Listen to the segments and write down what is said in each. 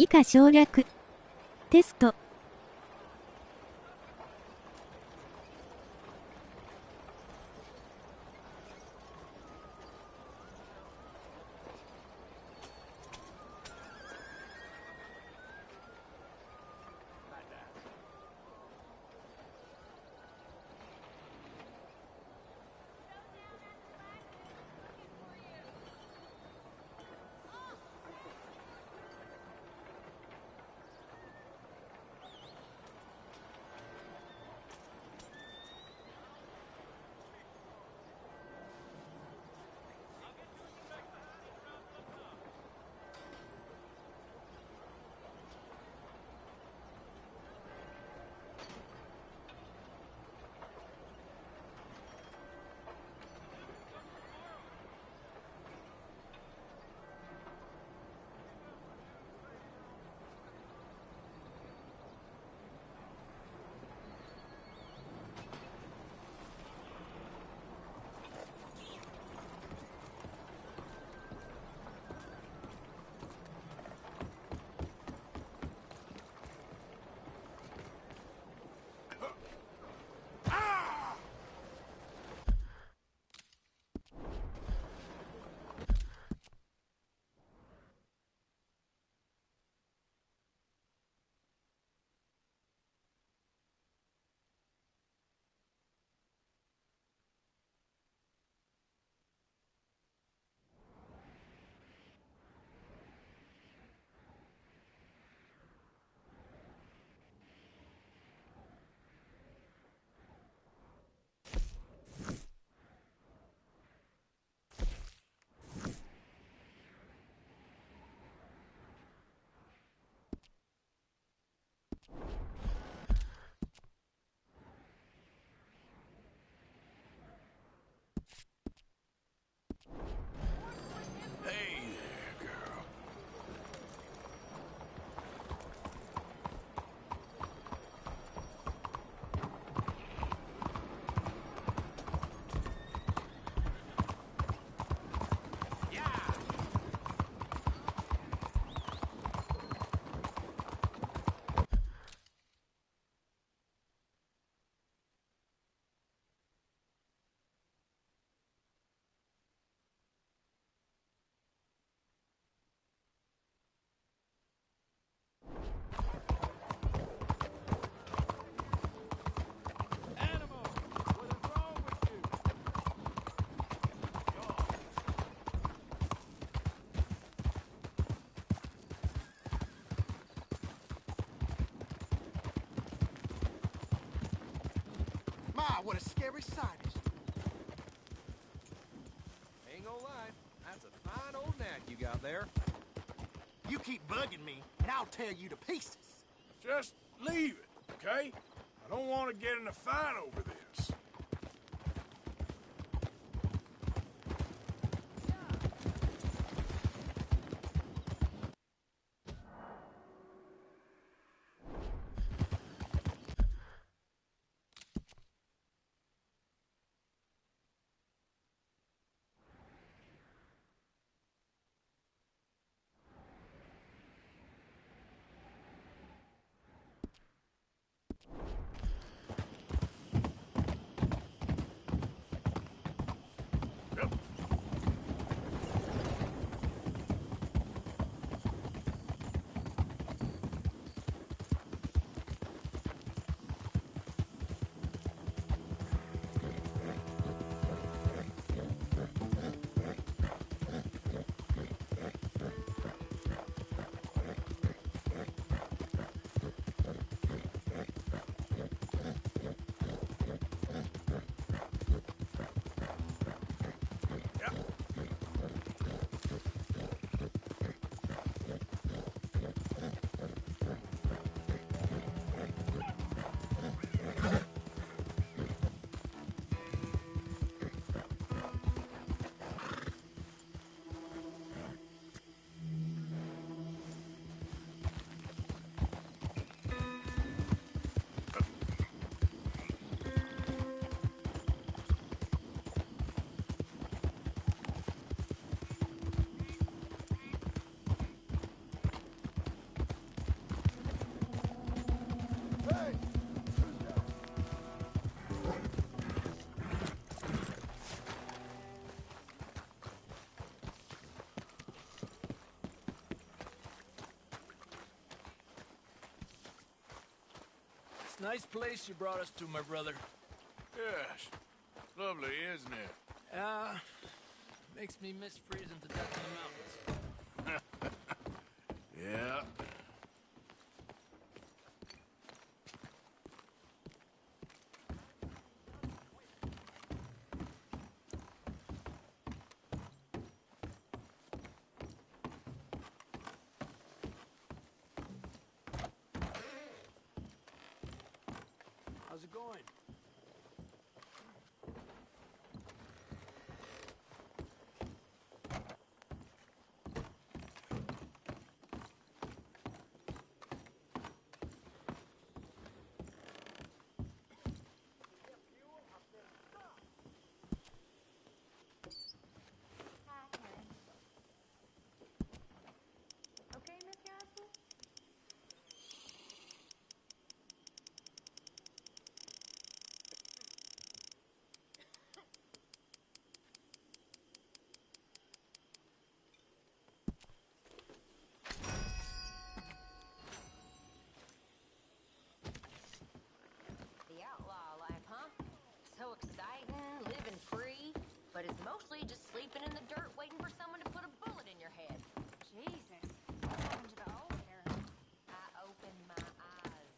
以下省略。テスト。What a scary sight. Ain't gonna lie, that's a fine old knack you got there. You keep bugging me, and I'll tear you to pieces. Just leave it, okay? I don't want to get in a fight over this. Nice place you brought us to, my brother. Yes. Lovely, isn't it? Makes me miss freezing to death in the mountains. Yeah. How's it going? Okay, Miss Castle? The outlaw life, huh? So exciting, living free, but it's mostly just sleeping in the dirt waiting for someone to put a bullet in your head. Jesus. What happened to the old hair? I opened my eyes.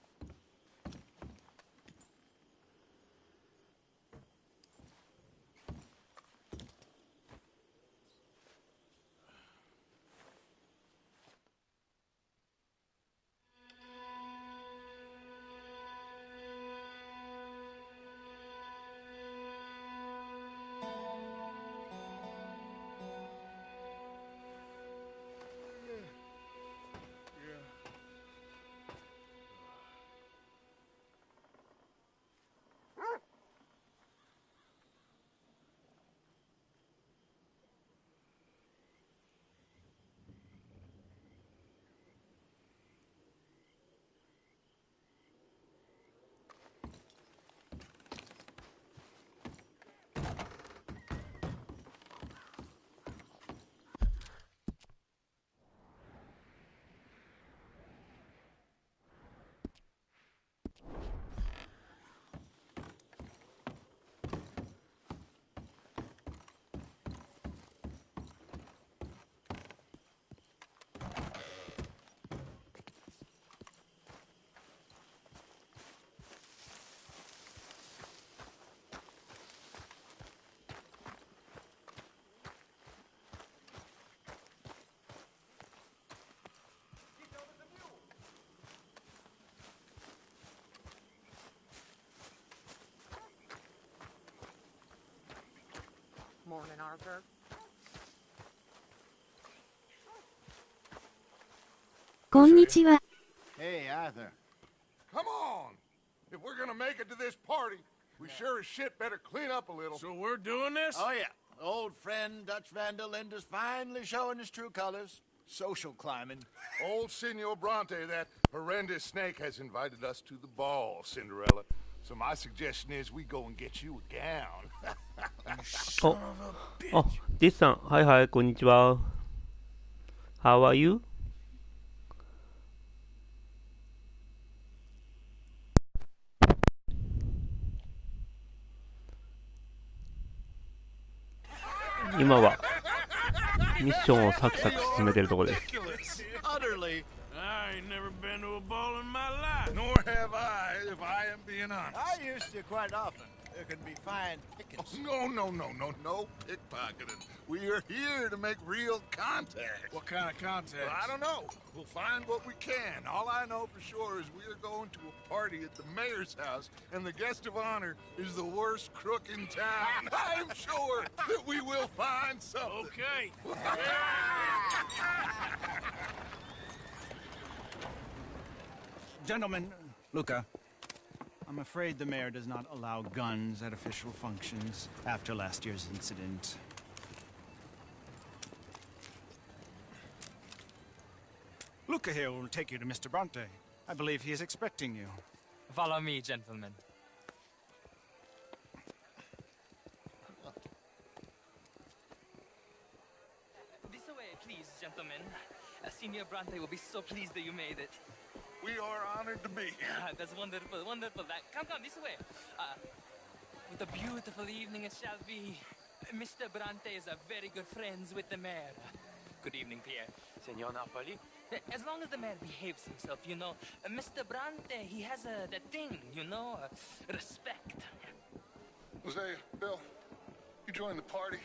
Morning, Arthur.こんにちは。 Hey, Arthur. Come on! If we're gonna make it to this party, we sure as shit better clean up a little. So we're doing this? Oh, yeah. Old friend Dutch Van der Linde's finally showing his true colors. Social climbing. Old Senor Bronte, that horrendous snake, has invited us to the ball, Cinderella. So my suggestion is we go and get you a gown. あ、ディスさん、はいはい、こんにちは。How are you? 今はミッションをサクサク進めてるところです。Utterly. I ain't never been to a ball in my life. Nor have I, if I am being honest. I used to quite often. There can be fine pickings. Oh, no pickpocketing. We are here to make real contact. What kind of contact? Well, I don't know. We'll find what we can. All I know for sure is we are going to a party at the mayor's house, and the guest of honor is the worst crook in town. I'm sure that we will find something. Okay. Gentlemen, Luca, I'm afraid the mayor does not allow guns at official functions after last year's incident. Luca here will take you to Mr. Bronte. I believe he is expecting you. Follow me, gentlemen. This way, please, gentlemen. Senior Bronte will be so pleased that you made it. We are honored to be here. That's wonderful, wonderful. Come, this way. What a beautiful evening it shall be. Mr. Bronte is a very good friends with the mayor. Good evening, Pierre. Senor Napoli? As long as the mayor behaves himself, you know. Mr. Bronte, he has that thing, you know, respect. Jose, Bill, you join the party.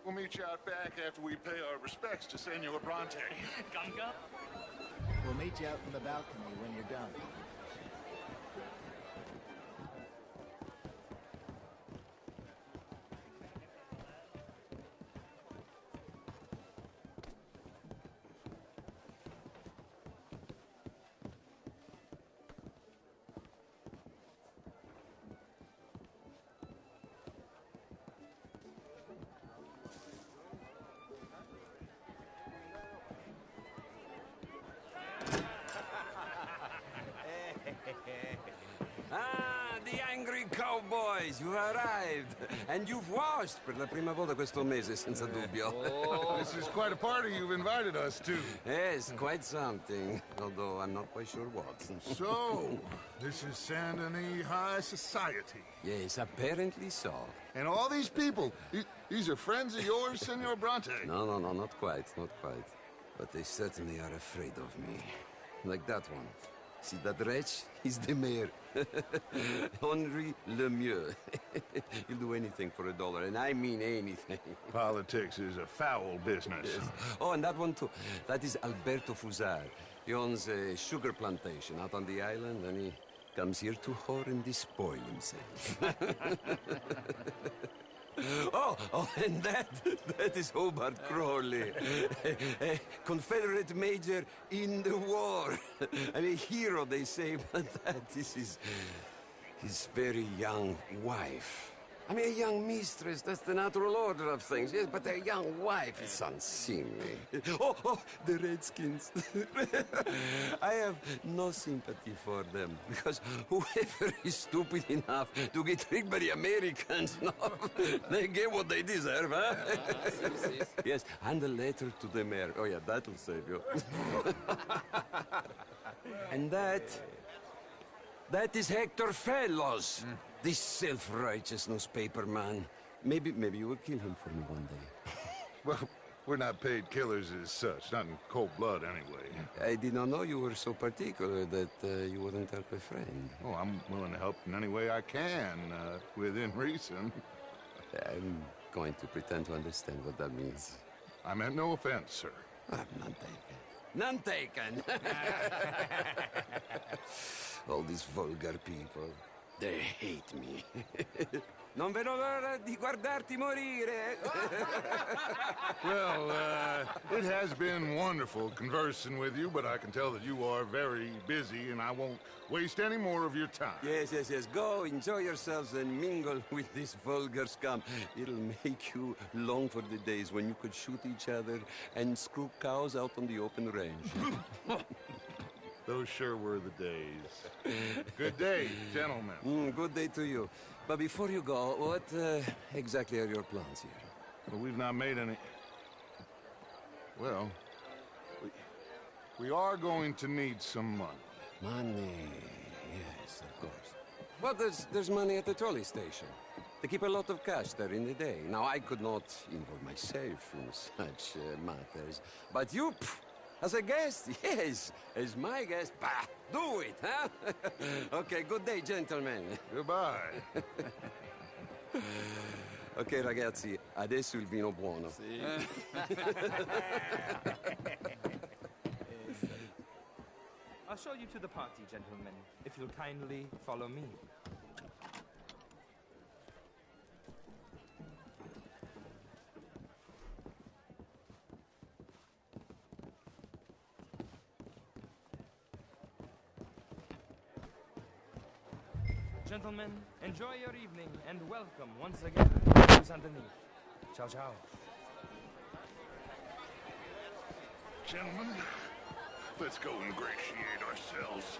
We'll meet you out back after we pay our respects to Senor Bronte. Come. We'll meet you out in the balcony when you're done. The angry cowboys, you've arrived. And you've washed per la prima volta questo mese, senza dubbio. This is quite a party you've invited us to. Yes, quite something. Although I'm not quite sure what. So, this is Saint Denis High Society. Yes, apparently so. And all these people, these are friends of yours, Senor Bronte? No, not quite, not quite. But they certainly are afraid of me. Like that one. See that wretch? He's the mayor. Henri Lemieux. He'll do anything for $1, and I mean anything. Politics is a foul business. Yes. Oh, and that one too. That is Alberto Fusar. He owns a sugar plantation out on the island, and he comes here to whore and despoil himself. Oh, and that is Hobart Crawley, a Confederate major in the war. And a hero, they say, but that is his very young wife. I mean, a young mistress, that's the natural order of things, yes, but a young wife is unseemly. Oh, the Redskins. I have no sympathy for them, because whoever is stupid enough to get tricked by the Americans, no, they get what they deserve, huh? Yes, and a letter to the mayor. Oh, yeah, that'll save you. And that is Hector Fellows. This self-righteous newspaper man. Maybe you will kill him for me one day. Well, we're not paid killers as such, not in cold blood anyway. I did not know you were so particular that you wouldn't help a friend. Oh, I'm willing to help in any way I can, within reason. I'm going to pretend to understand what that means. I meant no offense, sir. None taken. None taken! All these vulgar people. They hate me. Non vedo l'ora di guardarti morire. Well, it has been wonderful conversing with you, but I can tell that you are very busy, and I won't waste any more of your time. Yes. Go, enjoy yourselves, and mingle with this vulgar scum. It'll make you long for the days when you could shoot each other and screw cows out on the open range. Those sure were the days. Good day, gentlemen. Good day to you. But before you go, what exactly are your plans here? Well, we've not made any... Well, we are going to need some money. Money, yes, of course. But there's money at the trolley station. They keep a lot of cash there in the day. Now, I could not involve myself in such matters. But you... As a guest? Yes. As my guest? Bah, do it, huh? Okay, good day, gentlemen. Goodbye. Ok, ragazzi, adesso il vino buono. Sì. I'll show you to the party, gentlemen, if you'll kindly follow me. Gentlemen, enjoy your evening and welcome once again to Saint Denis. Ciao, ciao. Gentlemen, let's go ingratiate ourselves.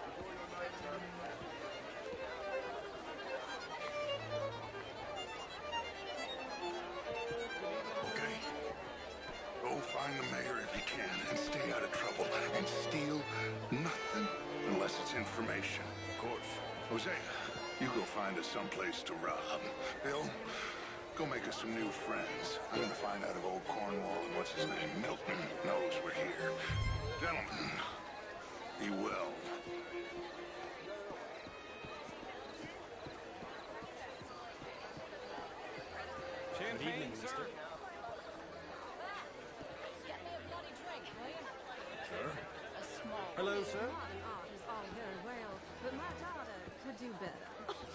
Okay. Go find the mayor if you can and stay out of trouble and steal nothing information. Of course. Jose, you go find us someplace to rob. Bill, go make us some new friends. I'm gonna find out if old Cornwall and what's his name, Milton, knows we're here. Gentlemen, be well. Good evening, mister. Get me a bloody drink, will you? Sure. A small. Hello, sir. Modern art is all very well, but my daughter could do better.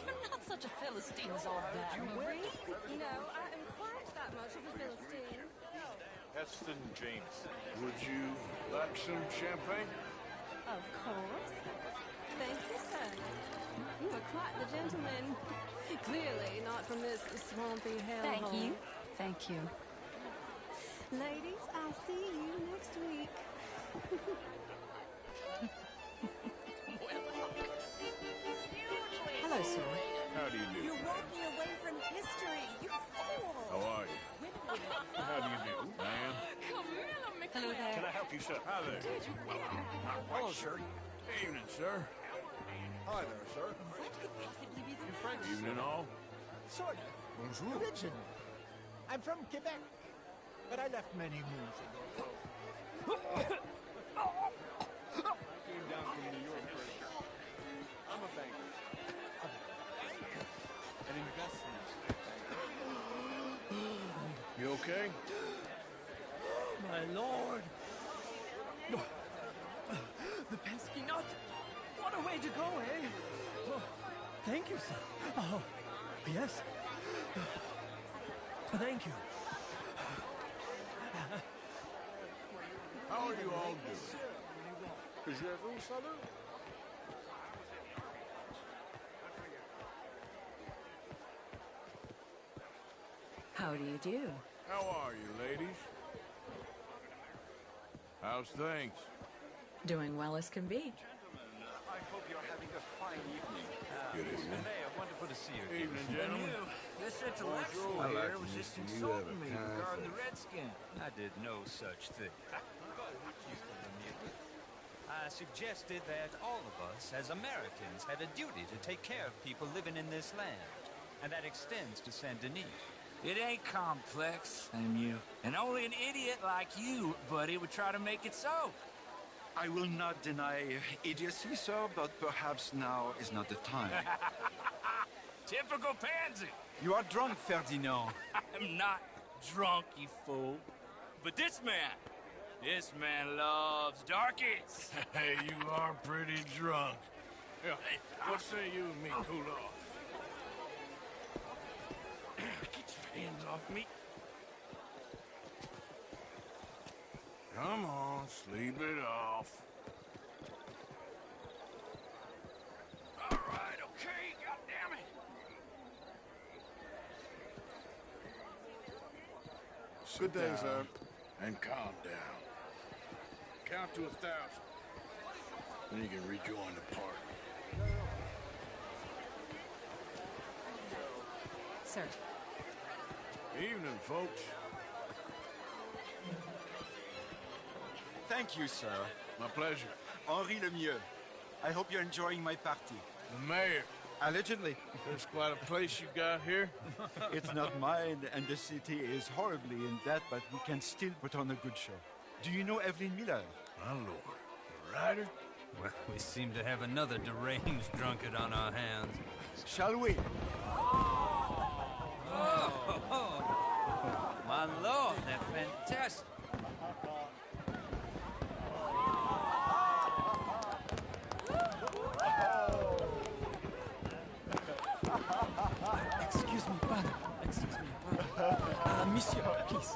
You're not such a Philistine as all that. You know, I am quite that much of a Philistine. Heston James. Would you like some champagne? Of course. Thank you, sir. You are quite the gentleman. Clearly not from this swampy hellhole. Thank you. Thank you. Ladies, I'll see you next week. Hello, sir. How do you do? You're walking away from history, you fool! How are you? How do you do, ma'am? Hello there. Can I help you, sir? Hi there. Hello, sir. Evening, sir. Hi there, sir. Evening, all. Sort of. Originally. I'm from Quebec, but I left many moons ago. Came down from New York for a job. I'm a banker. An investment banker. You okay? My lord. The pesky nut. What a way to go, eh? Oh, thank you, sir. Oh, yes. Thank you. How are you all doing? How do you do? How are you, ladies? How's things? Doing well as can be. I hope you're having a fine evening. Good evening. Mayor, wonderful to see you. Evening, gentlemen. This intellectual I'd like here to was meet just you. You insulting have a me kind regarding the face. redskin. I did no such thing. I suggested that all of us, as Americans, had a duty to take care of people living in this land. And that extends to Saint Denis. It ain't complex, you. And only an idiot like you, buddy, would try to make it so. I will not deny idiocy, sir, but perhaps now is not the time. Typical pansy. You are drunk, Ferdinand. I'm not drunk, you fool. But this man loves darkies. Hey, you are pretty drunk. Yeah, what say you and me cool off? Get your hands off me. Come on, sleep it off. All right, okay, goddammit. Good day, sir. And calm down. Count to 1,000. Then you can rejoin the party. Sir. Evening, folks. Thank you, sir. My pleasure. Henri Lemieux. I hope you're enjoying my party. The mayor. Allegedly. There's quite a place you got here. It's not mine, and the city is horribly in debt, but we can still put on a good show. Do you know Evelyn Miller? My lord. The writer? Well, we seem to have another deranged drunkard on our hands. Shall we? Oh, my lord, they're fantastic. Excuse me, pardon. Excuse me, pardon. Monsieur, please.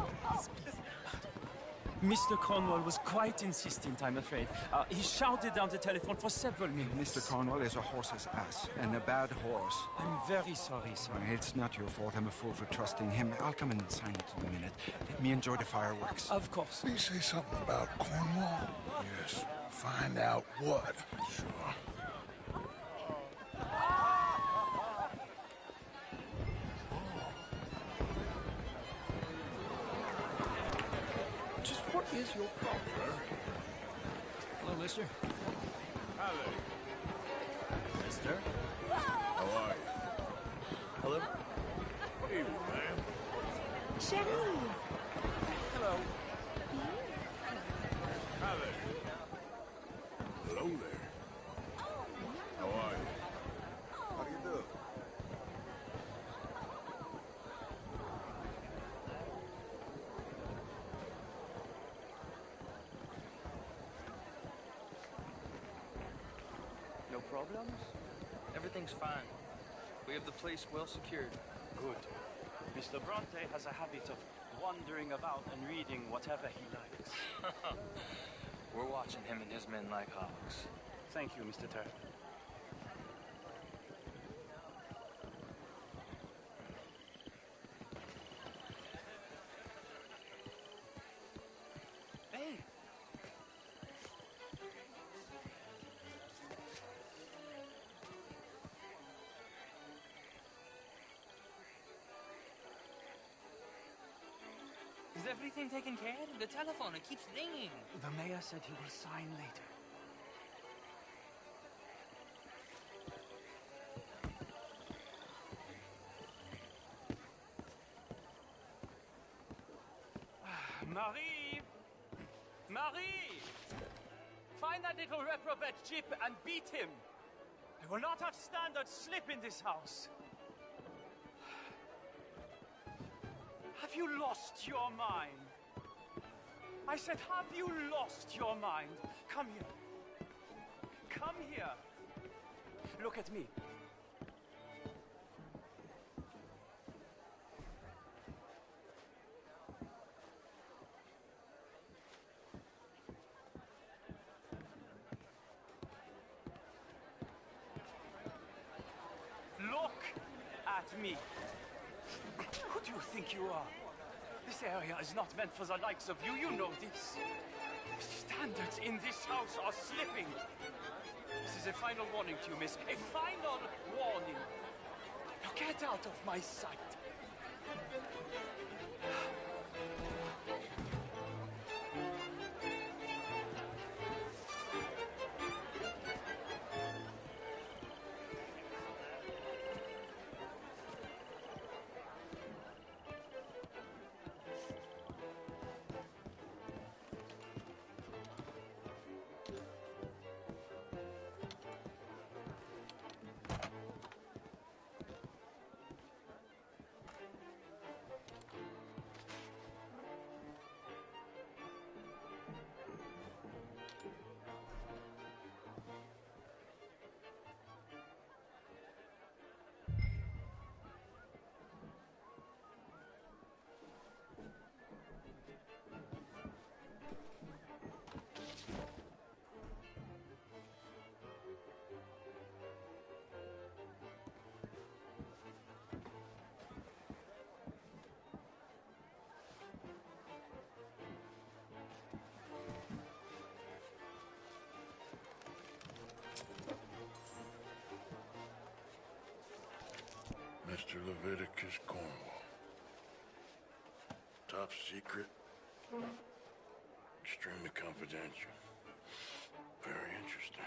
Mr. Cornwall was quite insistent, I'm afraid. He shouted down the telephone for several minutes. Mr. Cornwall is a horse's ass, and a bad horse. I'm very sorry, sir. It's not your fault. I'm a fool for trusting him. I'll come and sign it in a minute. Let me enjoy the fireworks. Of course. Did he say something about Cornwall? Yes. Find out what. Sure. Just what is your problem? Sir? Hello, mister. Hi there. Mister? How are you? Hello? Hey, man. Sherry! Hello. Hi there. Hello there. How are you? How do you do? No problems? Everything's fine. We have the place well secured. Good. Mr. Bronte has a habit of wandering about and reading whatever he likes. We're watching him and his men like hawks. Thank you, Mr. Turner. Hey! Is everything taken care of? The telephone, it keeps ringing. The mayor said he will sign later. Marie! Marie! Find that little reprobate Jip and beat him. I will not have standard slip in this house. Have you lost your mind? I said, have you lost your mind? Come here. Come here. Look at me. Look at me. Who do you think you are? This area is not meant for the likes of you. You know this. Standards in this house are slipping. This is a final warning to you, miss. A final warning. Now get out of my sight. Mr. Leviticus Cornwall. Top secret. Extremely confidential. Very interesting.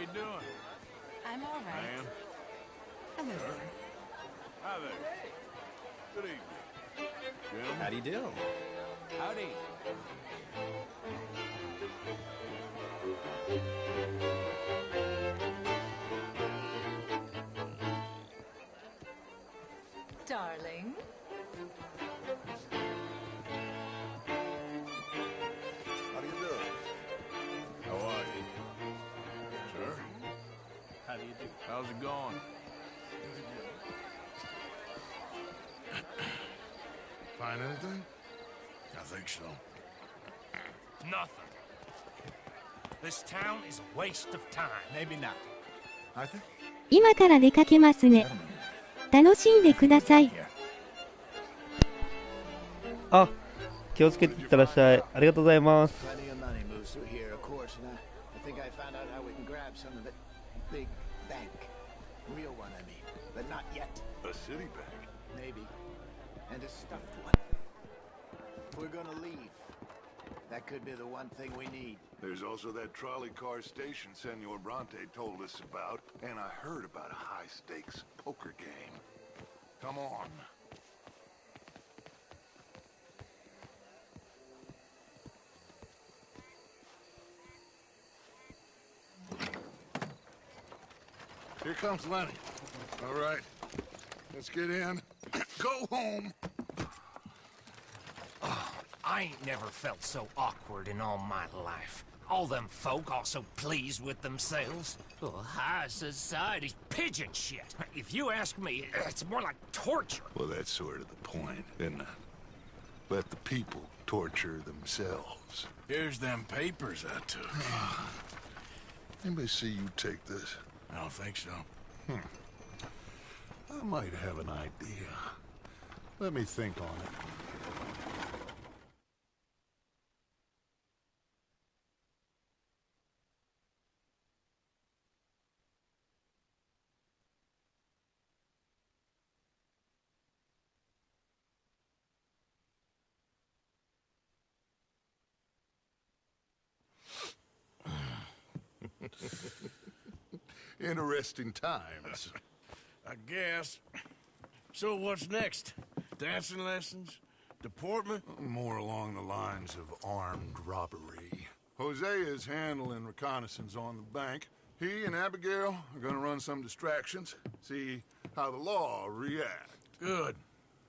you doing? I'm all right. Ma'am? Hello there. Hi there. Good evening. Gentlemen? How do you do? Howdy. Darling. How do you do? How are you? Sir? How do you do? How's it going? Find anything? I think so. Nothing. This town is a waste of time. Maybe not. Arthur? 今から出かけますね。楽しんでください。あ、気をつけていってらっしゃい。ありがとうございます。 Plenty of money moves through here, of course, and I think I found out how we can grab some of it. Big bank. Real one, I mean. But not yet. A city bank? Maybe. And a stuffed one. If we're gonna leave, that could be the one thing we need. There's also that trolley car station Senor Bronte told us about, and I heard about a high-stakes poker game. Come on. Here comes Lenny. All right, let's get in. Go home. I ain't never felt so awkward in all my life. All them folk all so pleased with themselves. Oh, high society's pigeon shit. If you ask me, it's more like torture. Well, that's sort of the point, isn't it? Let the people torture themselves. Here's them papers I took. Anybody see you take this? I don't think so. I might have an idea. Let me think on it. Interesting times. I guess. So what's next? Dancing lessons? Deportment? More along the lines of armed robbery. Hosea is handling reconnaissance on the bank. He and Abigail are gonna run some distractions, see how the law reacts. Good.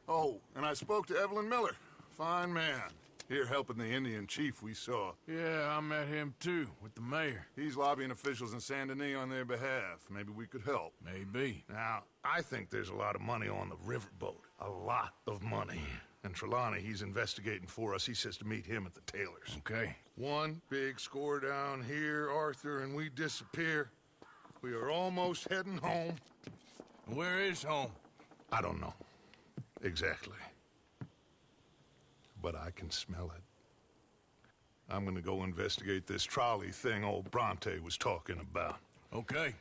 Oh, and I spoke to Evelyn Miller. Fine man. Here helping the Indian chief we saw. Yeah, I met him too, with the mayor. He's lobbying officials in Saint Denis on their behalf. Maybe we could help. Maybe. Now, I think there's a lot of money on the riverboat. A lot of money. And Trelawney, he's investigating for us. He says to meet him at the Taylor's. Okay. One big score down here, Arthur, and we disappear. We are almost heading home. Where is home? I don't know. Exactly. But I can smell it. I'm gonna go investigate this trolley thing old Bronte was talking about. Okay.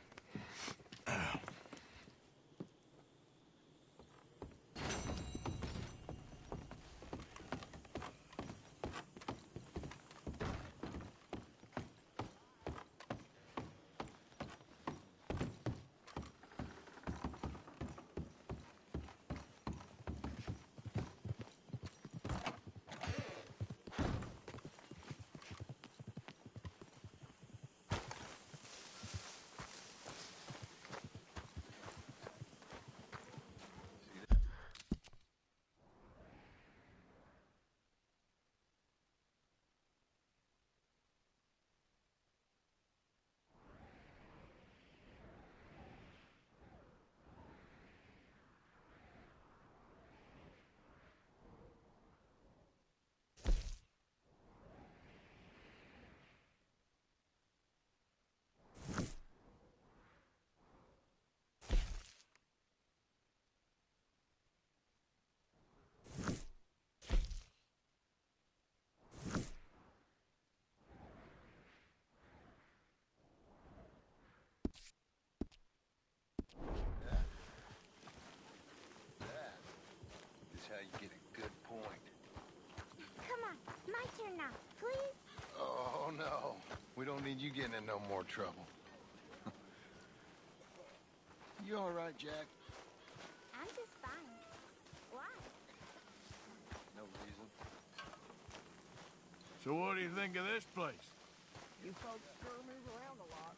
How you get a good point. Come on, my turn now, please. Oh, no. We don't need you getting in no more trouble. You all right, Jack? I'm just fine. Why? No reason. So what do you think of this place? You folks sure move around a lot.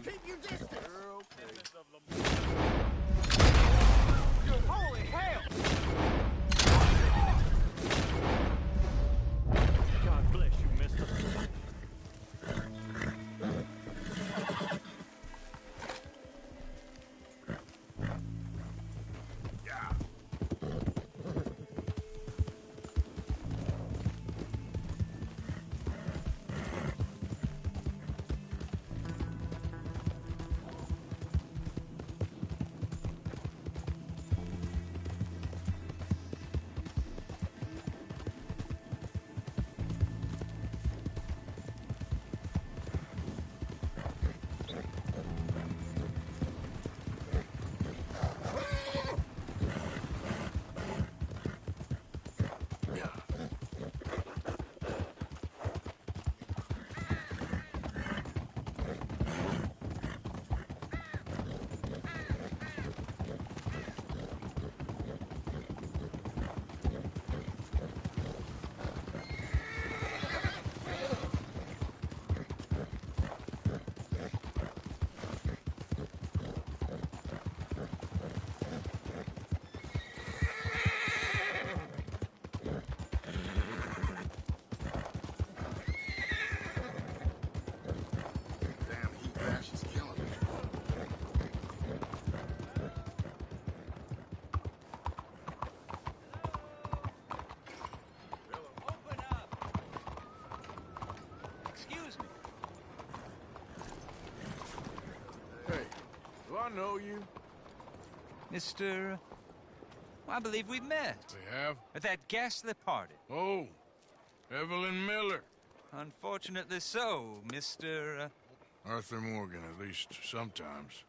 Keep your distance. You're okay. Holy hell! God bless you, mister. Damn heat rash is killing me. Open up! Excuse me. Hey, do I know you? Mr. I believe we met. We have? At that ghastly party. Oh, Evelyn Miller. Unfortunately so, Mr. Arthur Morgan, at least sometimes.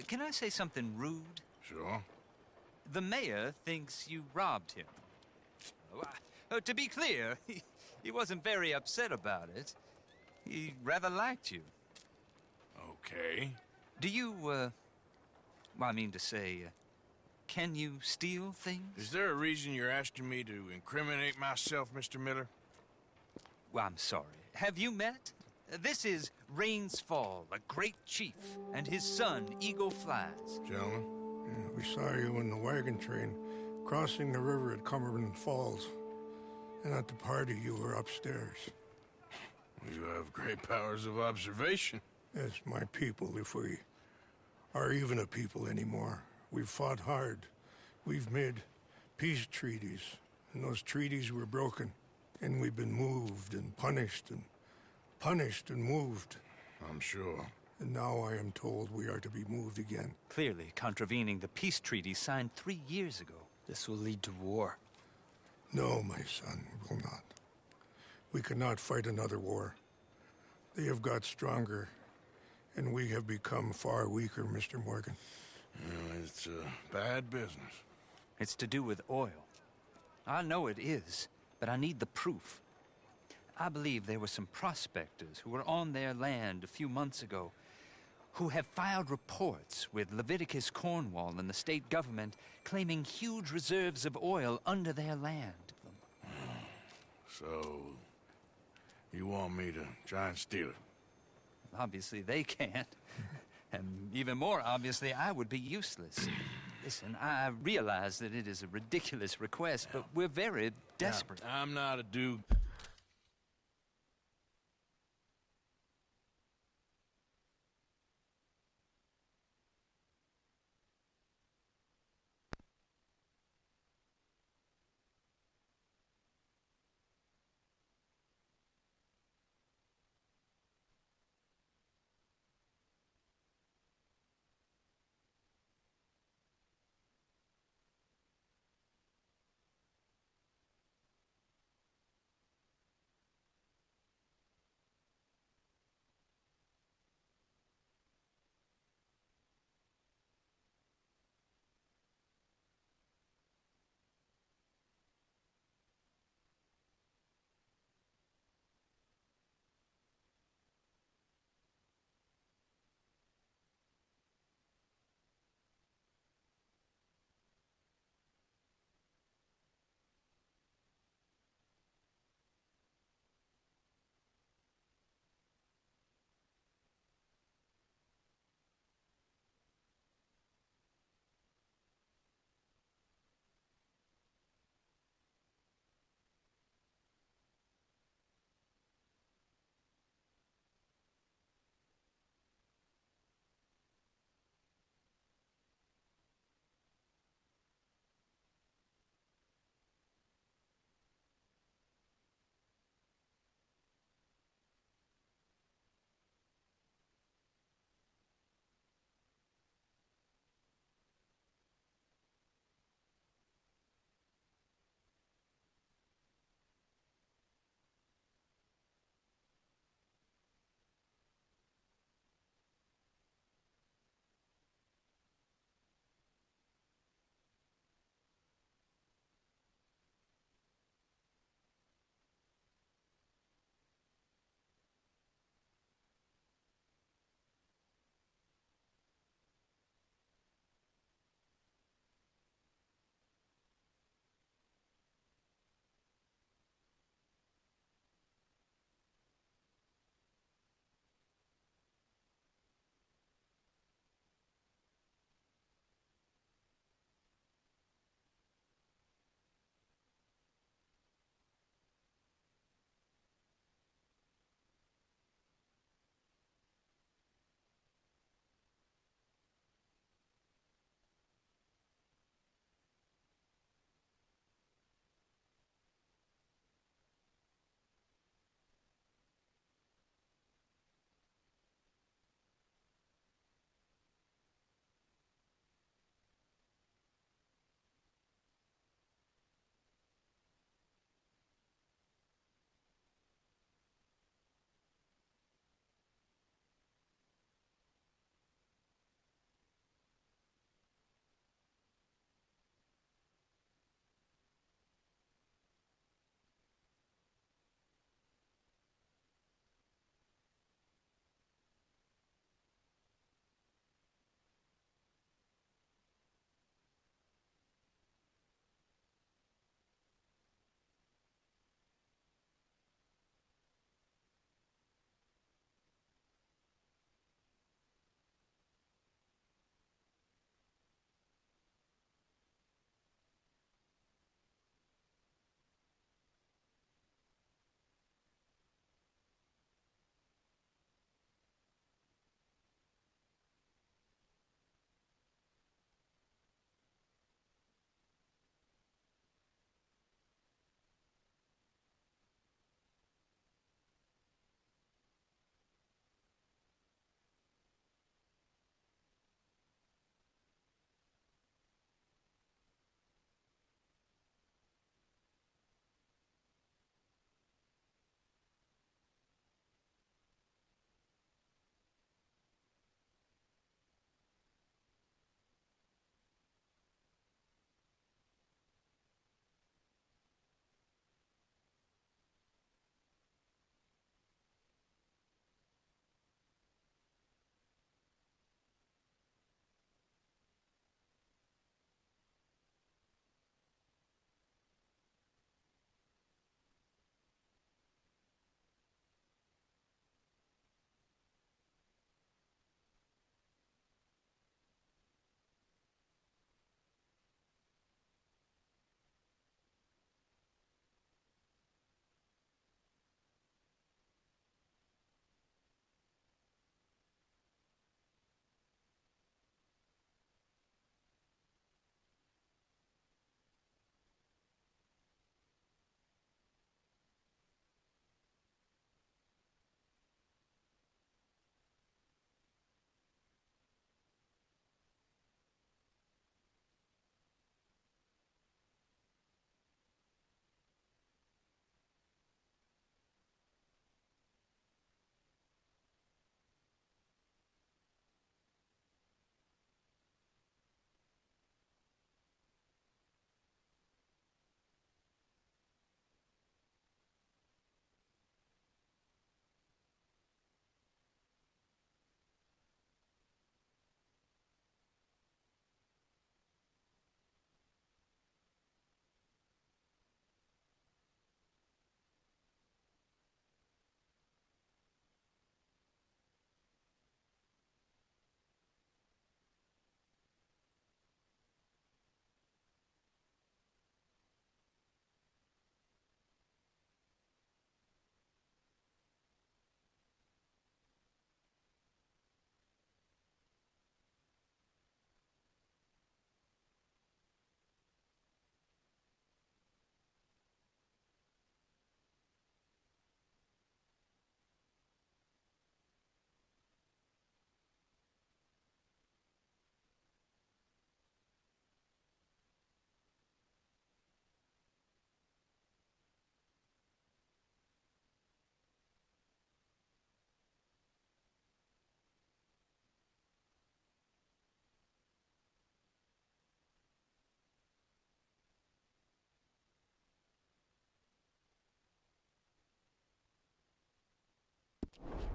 Can I say something rude? Sure. The mayor thinks you robbed him. To be clear, he wasn't very upset about it. He rather liked you. Okay. Do you, well, I mean to say, can you steal things? Is there a reason you're asking me to incriminate myself, Mr. Miller? Well, I'm sorry. Have you met? This is Rains Fall, a great chief, and his son, Eagle Flies. Gentlemen? Yeah, we saw you in the wagon train crossing the river at Cumberland Falls. And at the party, you were upstairs. You have great powers of observation. Yes, my people, if we are even a people anymore. We've fought hard. We've made peace treaties, and those treaties were broken. And we've been moved and punished and moved. I'm sure. And now I am told we are to be moved again. Clearly contravening the peace treaty signed 3 years ago. This will lead to war. No, my son, it will not. We cannot fight another war. They have got stronger, and we have become far weaker, Mr. Morgan. It's bad business. It's to do with oil. I know it is, but I need the proof. I believe there were some prospectors who were on their land a few months ago who have filed reports with Leviticus Cornwall and the state government claiming huge reserves of oil under their land. So, you want me to try and steal it? Obviously they can't. And even more obviously, I would be useless. Listen, I realize that it is a ridiculous request, but we're very desperate. Now, I'm not a dude.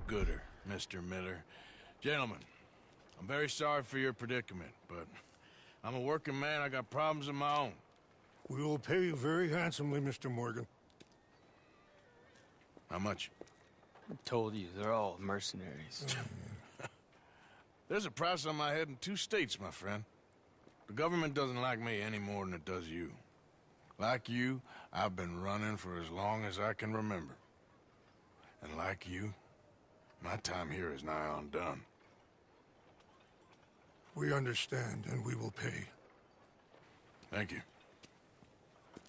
gooder, Mr. Miller. Gentlemen, I'm very sorry for your predicament, but I'm a working man. I got problems of my own. We will pay you very handsomely, Mr. Morgan. How much? I told you, they're all mercenaries. There's a price on my head in 2 states, my friend. The government doesn't like me any more than it does you. Like you, I've been running for as long as I can remember. And like you, my time here is nigh undone. We understand, and we will pay. Thank you.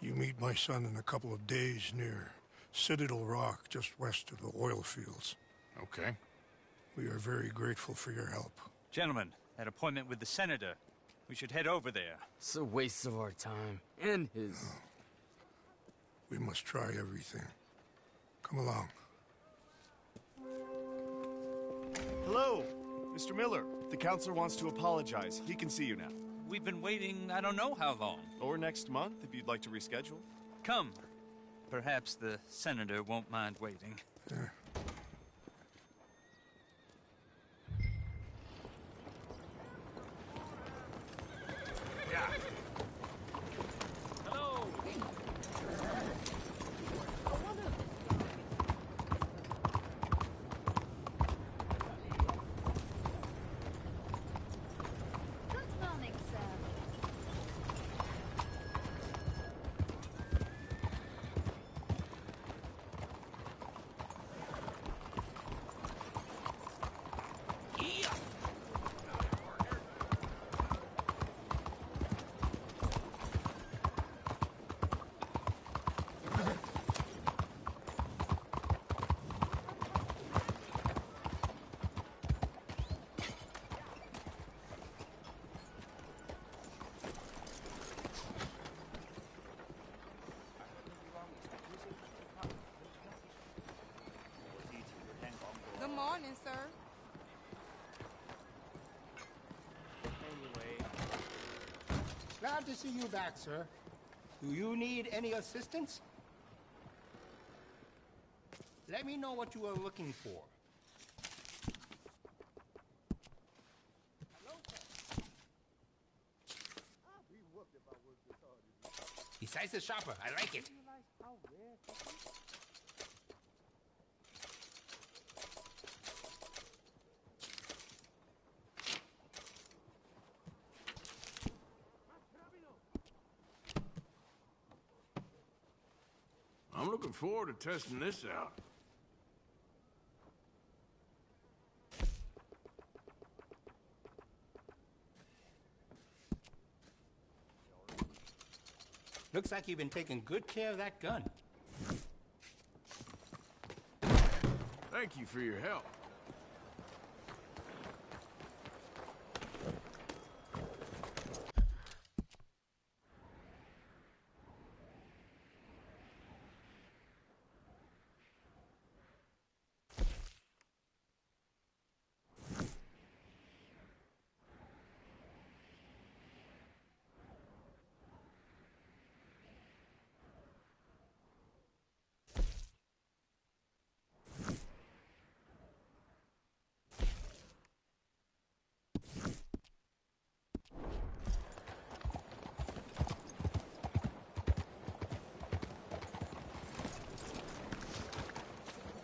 You meet my son in a couple of days near Citadel Rock, just west of the oil fields. Okay. We are very grateful for your help. Gentlemen, that appointment with the senator. We should head over there. It's a waste of our time. And his. We must try everything. Come along. Hello, Mr. Miller. The counselor wants to apologize. He can see you now. We've been waiting I don't know how long. Or next month, if you'd like to reschedule. Come. Perhaps the senator won't mind waiting. Yeah. Good morning, sir. Glad to see you back, sir. Do you need any assistance? Let me know what you are looking for. Besides the shopper, I like it. I'm looking forward to testing this out. Looks like you've been taking good care of that gun. Thank you for your help.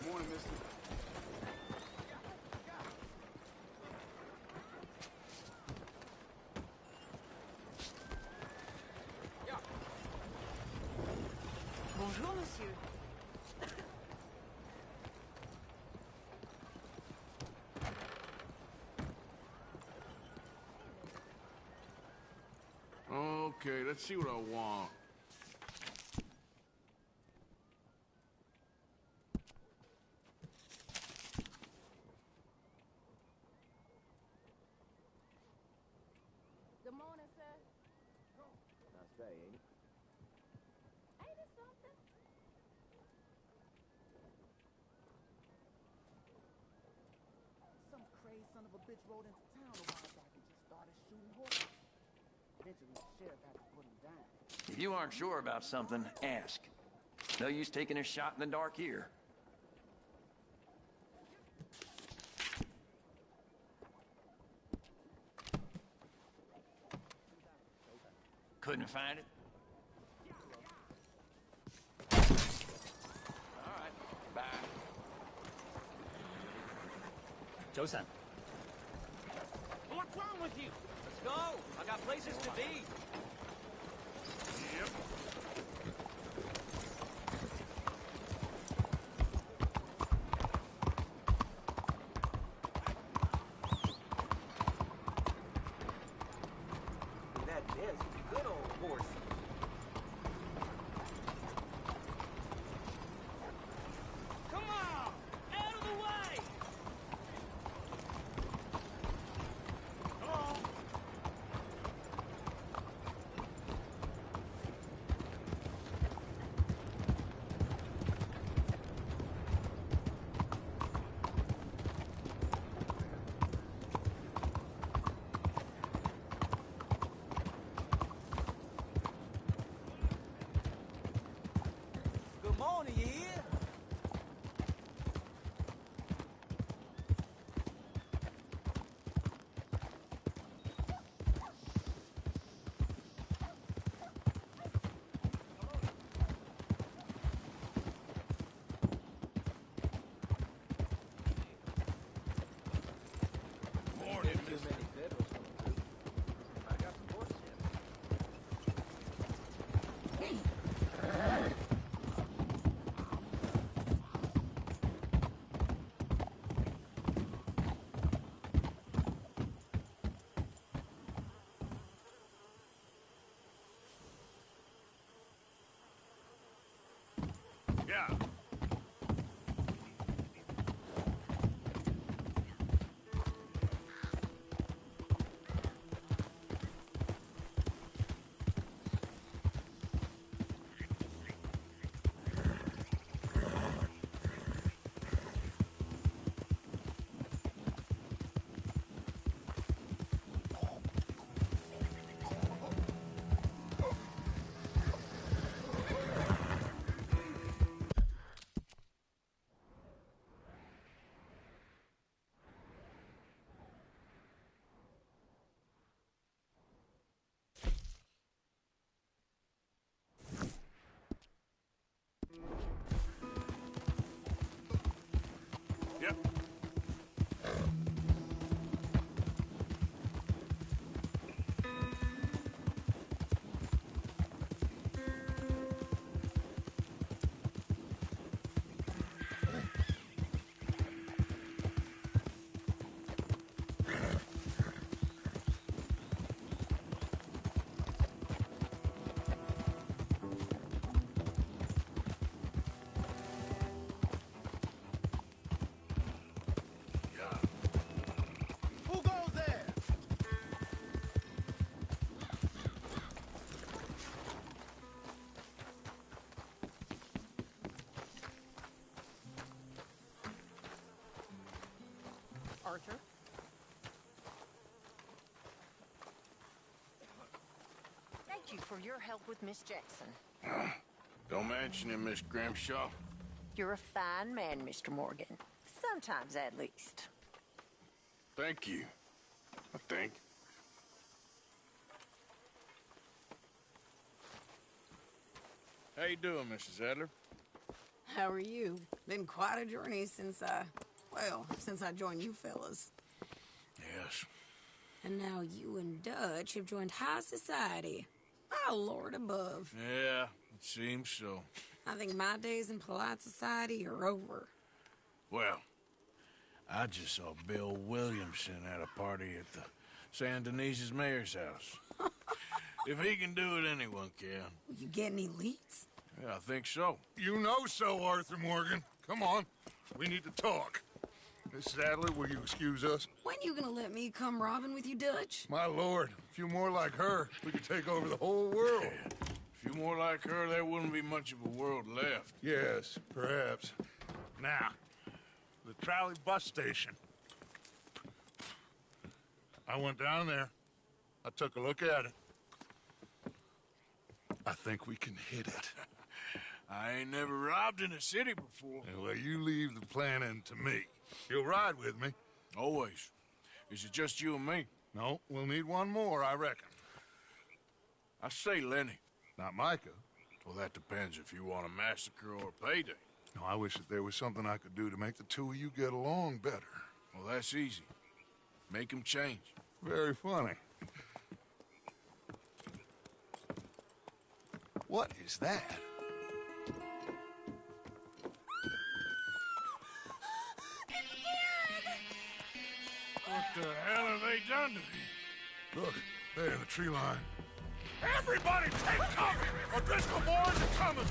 Morning, mister. Bonjour, monsieur. Okay, let's see what I want. Good morning, sir. Nice day, ain't it? Ain't it something? Some crazy son of a bitch rode into town a while back and just started shooting horses. Eventually, the sheriff had to put him down. If you aren't sure about something, ask. No use taking a shot in the dark here. Couldn't find it? All right, bye. Joe-san. What's wrong with you? Let's go. I got places to be. Yep. That is good old horse. Come on! Out of the way! Come on! Good morning, you hear? Morning, Too many Federals coming through. I got the horse Yeah. Yep. Who goes there? Arthur? Thank you for your help with Miss Jackson. Don't mention it, Miss Grimshaw. You're a fine man, Mr. Morgan. Sometimes, at least. Thank you. I think. How you doing, Mrs. Adler? How are you? Been quite a journey since I joined you fellas. Yes. And now you and Dutch have joined high society. Oh, Lord above. Yeah, it seems so. I think my days in polite society are over. Well, I just saw Bill Williamson at a party at the San Denise's mayor's house. If he can do it, anyone can. Will you get any leads? Yeah, I think so. You know so, Arthur Morgan. Come on. We need to talk. Mrs. Adler, will you excuse us? When you gonna let me come robbing with you, Dutch? My lord, a few more like her, we could take over the whole world. A few more like her, there wouldn't be much of a world left. Yes, perhaps. Now, the trolley bus station. I went down there. I took a look at it. I think we can hit it. I ain't never robbed in a city before. Well, you leave the planning to me. You'll ride with me? Always. Is it just you and me? No, we'll need one more, I reckon. I say Lenny. Not Micah. Well, that depends if you want a massacre or a payday. No, I wish that there was something I could do to make the two of you get along better. Well, that's easy. Make him change. Very funny. What is that? What the hell have they done to me? Look, there in the tree line. Everybody take cover! O'Driscoll boys are coming!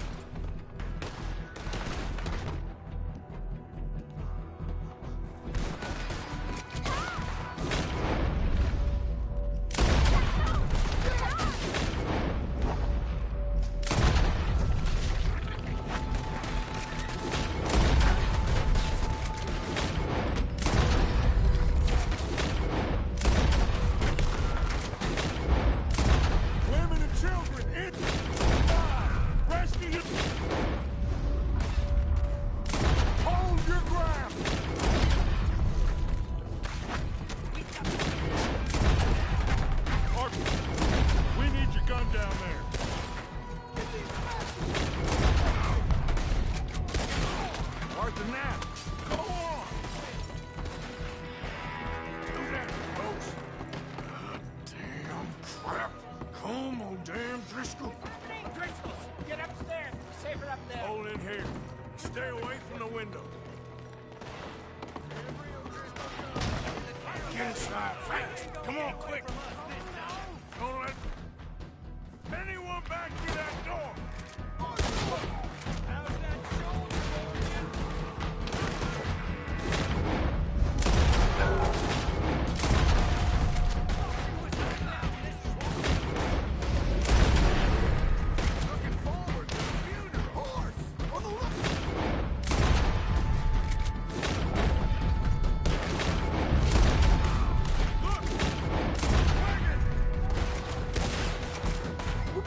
Stay away from the window. Get inside, fast. Come on, quick. Don't let anyone back through that door.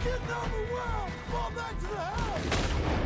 Getting overwhelmed! Fall back to the house!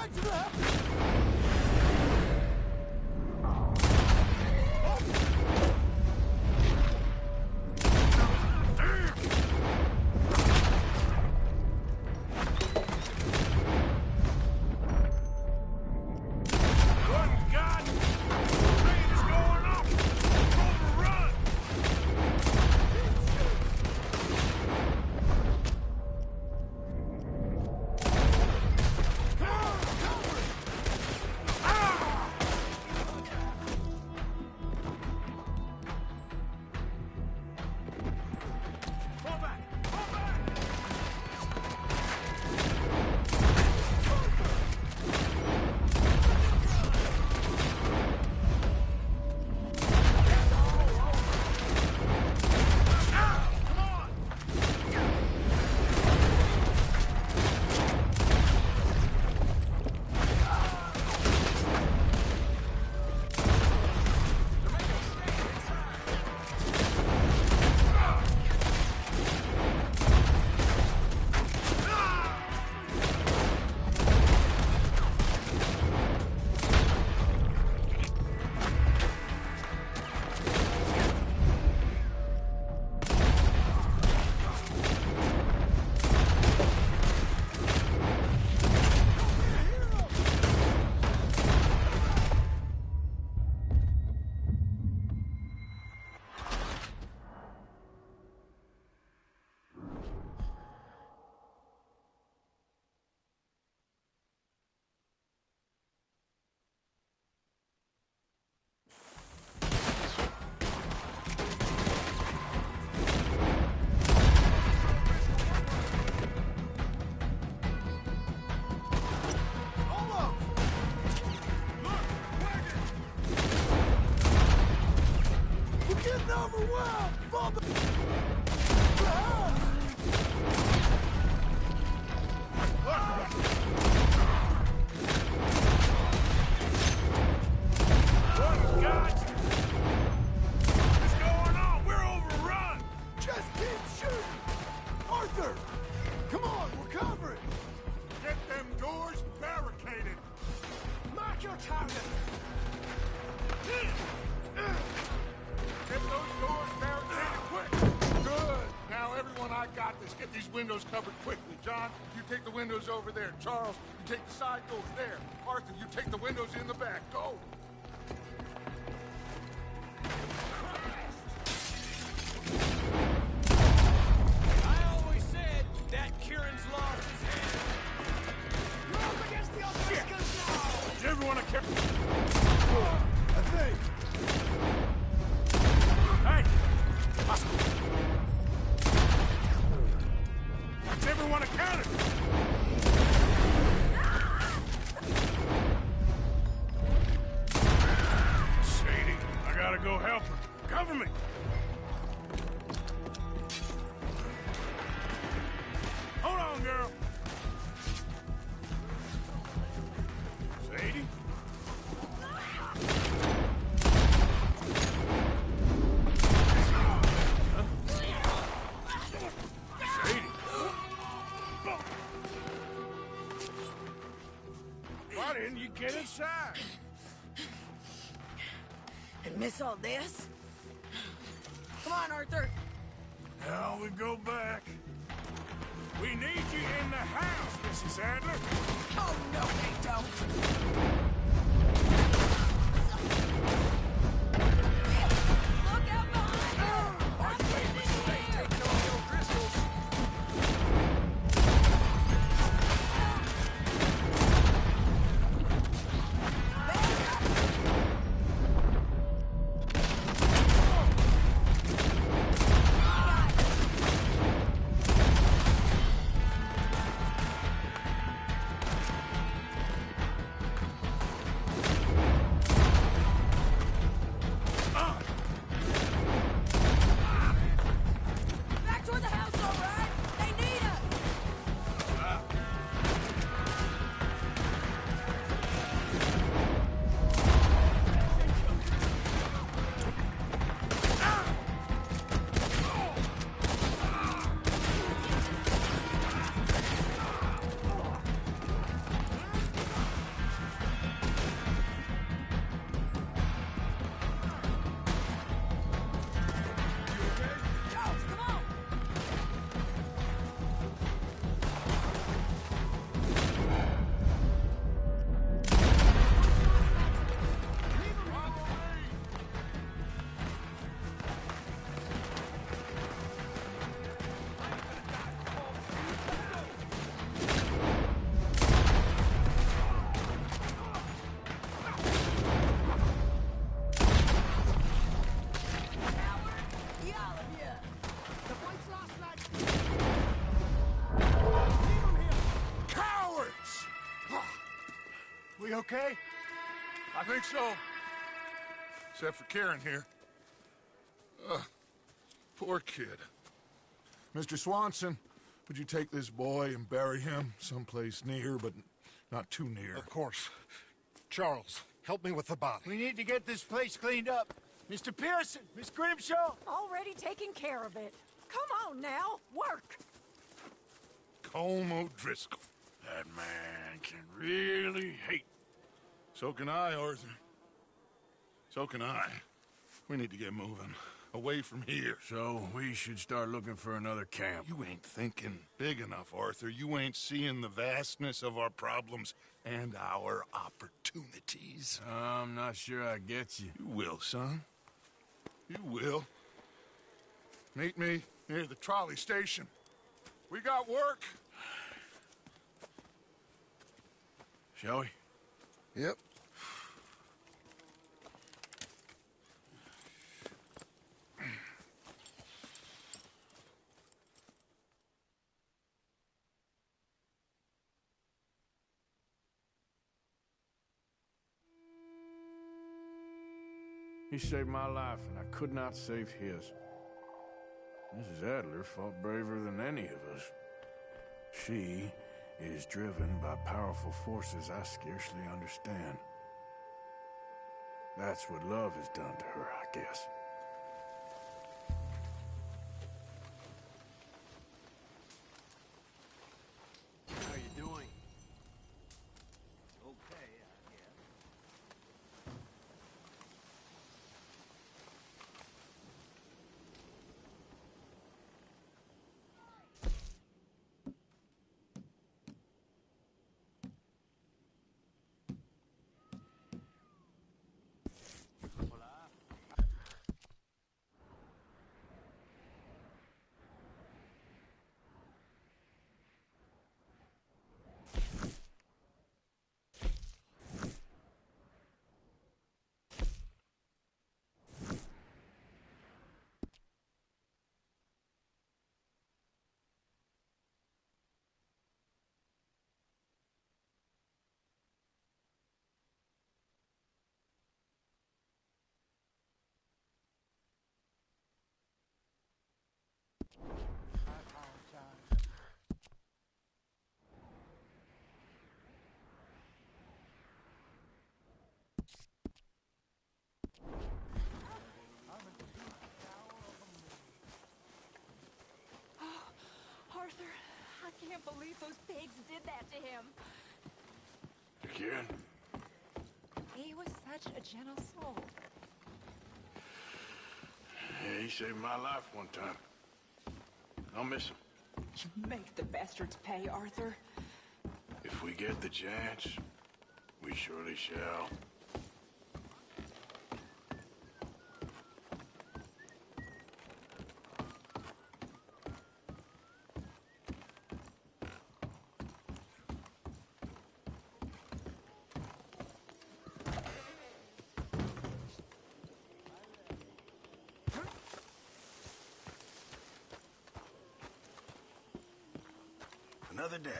back to the house! Windows covered quickly. John, you take the windows over there. Charles, you take the side doors there. Arthur, you take the windows in the back. Go! I always said that Kieran's lost his head. You're up against the Alfrescas now! Is everyone a I think. Hey! Is everyone accounted? Sadie, I gotta go help her. Cover me! Hold on, girl. Sadie? Why didn't you get inside? And miss all this? Come on, Arthur. Now we go back. We need you in the house, Mrs. Adler. Oh, no, they don't. Look out behind you! Are you making me stay taking on your crystals? You okay? I think so. Except for Karen here. Poor kid. Mr. Swanson, would you take this boy and bury him someplace near, but not too near? Of course. Charles, help me with the body. We need to get this place cleaned up. Mr. Pearson, Miss Grimshaw. Already taking care of it. Come on now, work. Colm O'Driscoll. That man can really hate. So can I, Arthur. So can I. We need to get moving. Away from here. So we should start looking for another camp. You ain't thinking big enough, Arthur. You ain't seeing the vastness of our problems and our opportunities. I'm not sure I get you. You will, son. You will. Meet me near the trolley station. We got work. Shall we? Yep. He saved my life, and I could not save his. Mrs. Adler fought braver than any of us. She is driven by powerful forces I scarcely understand. That's what love has done to her, I guess. How you doing? Okay, I guess. Arthur, I can't believe those pigs did that to him. Again? He was such a gentle soul. Yeah, he saved my life one time. I'll miss him. Make the bastards pay, Arthur. If we get the chance, we surely shall. Another day.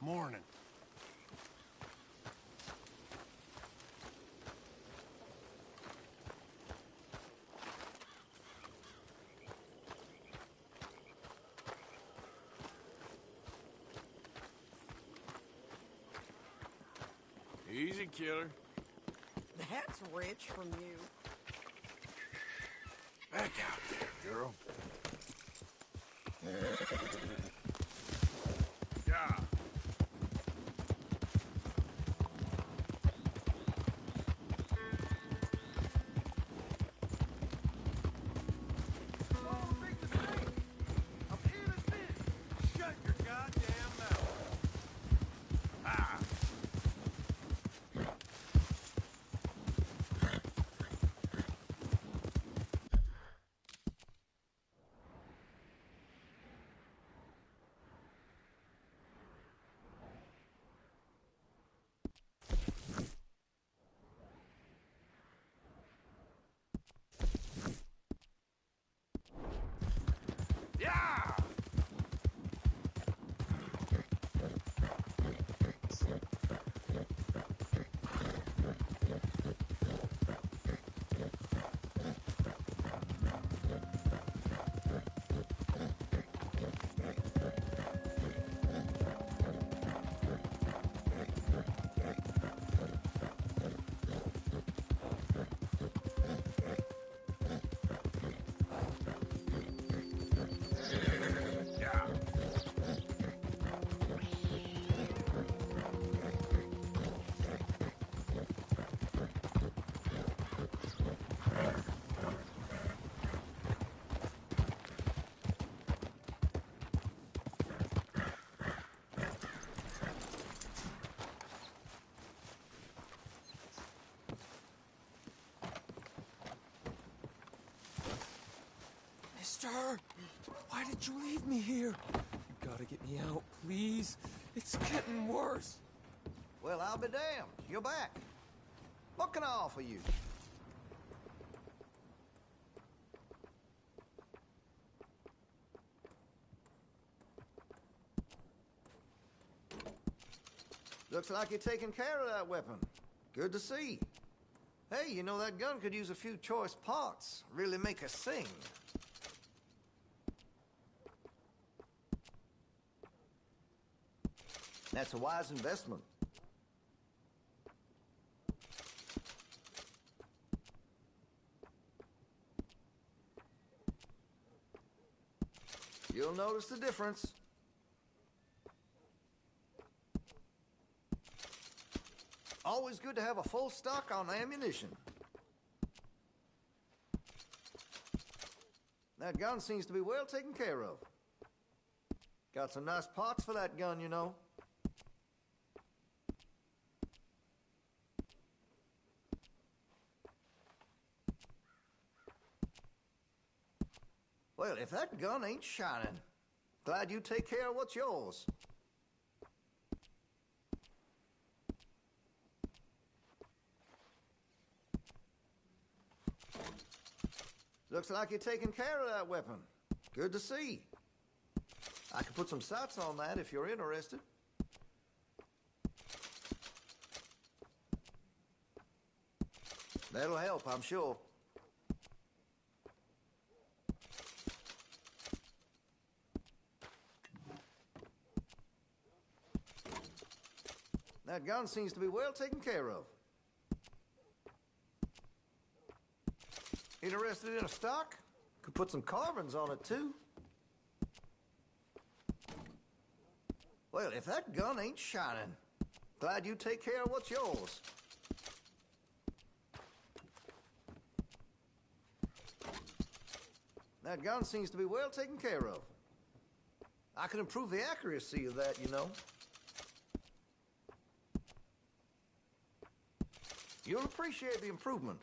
Morning. Easy, killer. That's rich from you. Back out there, girl. Yeah. Shut your goddamn mouth. Ah. Mister! Why did you leave me here? You gotta get me out, please. It's getting worse. Well, I'll be damned. You're back. What can I offer you? Looks like you're taking care of that weapon. Good to see. Hey, you know that gun could use a few choice parts. Really make us sing. That's a wise investment. You'll notice the difference. Always good to have a full stock on ammunition. That gun seems to be well taken care of. Got some nice parts for that gun, you know. Well, if that gun ain't shining, glad you take care of what's yours. Looks like you're taking care of that weapon. Good to see. I can put some sights on that if you're interested. That'll help, I'm sure. That gun seems to be well taken care of. Interested in a stock? Could put some carbons on it, too. Well, if that gun ain't shining, glad you take care of what's yours. That gun seems to be well taken care of. I can improve the accuracy of that, you know. You'll appreciate the improvement.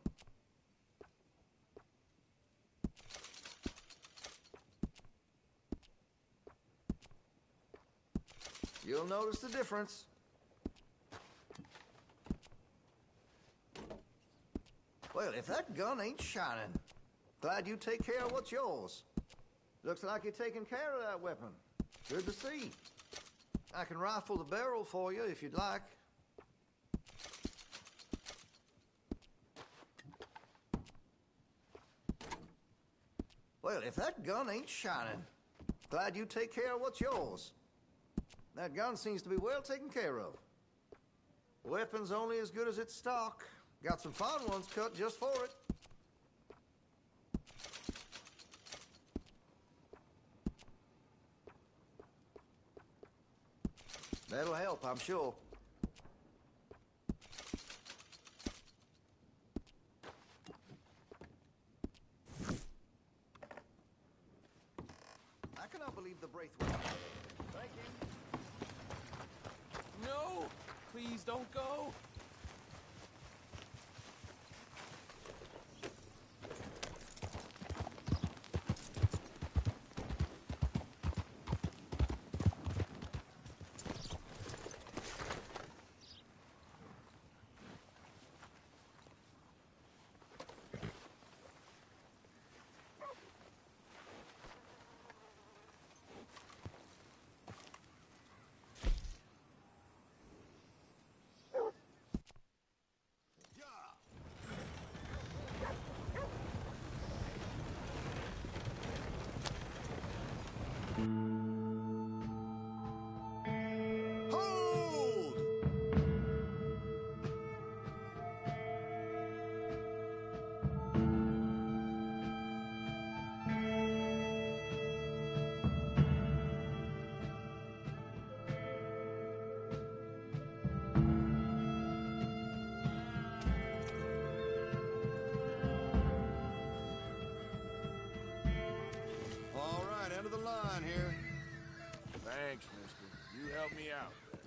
You'll notice the difference. Well, if that gun ain't shining, glad you take care of what's yours. Looks like you're taking care of that weapon. Good to see. I can rifle the barrel for you if you'd like. Well, if that gun ain't shining, glad you take care of what's yours. That gun seems to be well taken care of. Weapon's only as good as its stock. Got some fine ones cut just for it. That'll help, I'm sure. I cannot believe the Braithwaite. Thank you. No! Please don't go! All right, end of the line here. Thanks, mister. You helped me out there.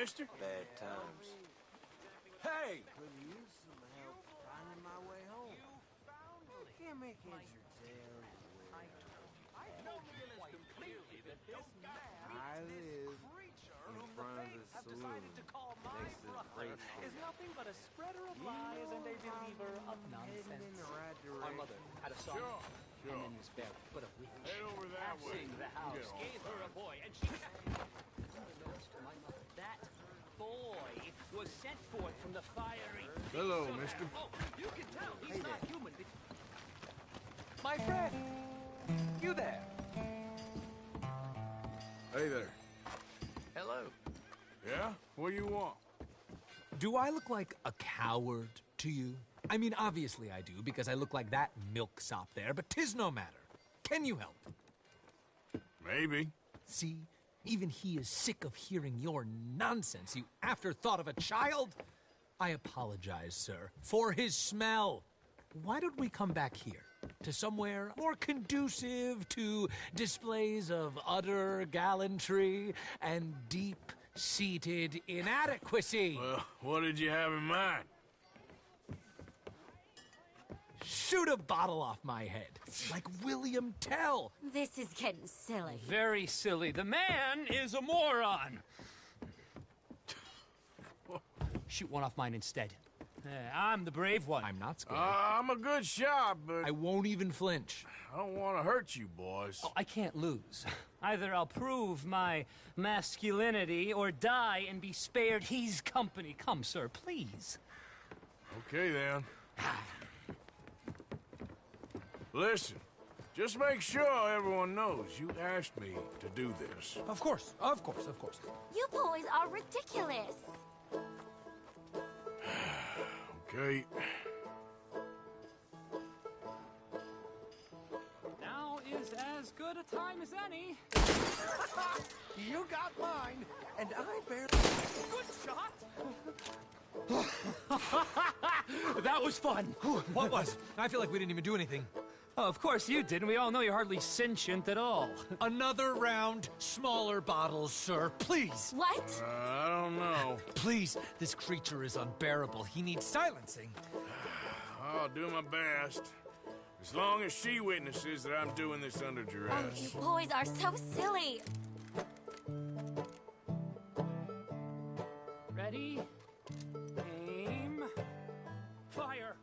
mister? Bad times. Hey! Could use some help finding my way home. Can't make heads or tails. I live in front of the saloon next to the freight is nothing but a spreader of lies and a believer of nonsense. My mother had a son, and then was buried. But a week. Head over that way. The house gave her a boy, and she... Unbeknownst to my mother, that boy was sent forth from the fiery... Hello, mister. Oh, you can tell he's not human. My friend! You there? Hey there. Hello. Yeah? What do you want? Do I look like a coward to you? I mean, obviously I do, because I look like that milksop there, but 'tis no matter. Can you help? Maybe. See? Even he is sick of hearing your nonsense, you afterthought of a child. I apologize, sir, for his smell. Why don't we come back here? To somewhere more conducive to displays of utter gallantry and deep-seated inadequacy. Well, what did you have in mind? Shoot a bottle off my head, like William Tell. This is getting silly. Very silly. The man is a moron. Shoot one off mine instead. I'm the brave one. I'm not scared. I'm a good shot, but... I won't even flinch. I don't want to hurt you, boys. Oh, I can't lose. Either I'll prove my masculinity or die and be spared his company. Come, sir, please. Okay, then. Listen, just make sure everyone knows you asked me to do this. Of course, of course, of course. You boys are ridiculous. Okay. Now is as good a time as any. You got mine, and I barely... Good shot! That was fun. What was? I feel like we didn't even do anything. Oh, of course you did, and we all know you're hardly sentient at all. Another round, smaller bottles, sir, please. What? I don't know. Please, this creature is unbearable. He needs silencing. I'll do my best. As long as she witnesses that I'm doing this under Oh, duress. you boys are so silly. Ready? Aim. Fire.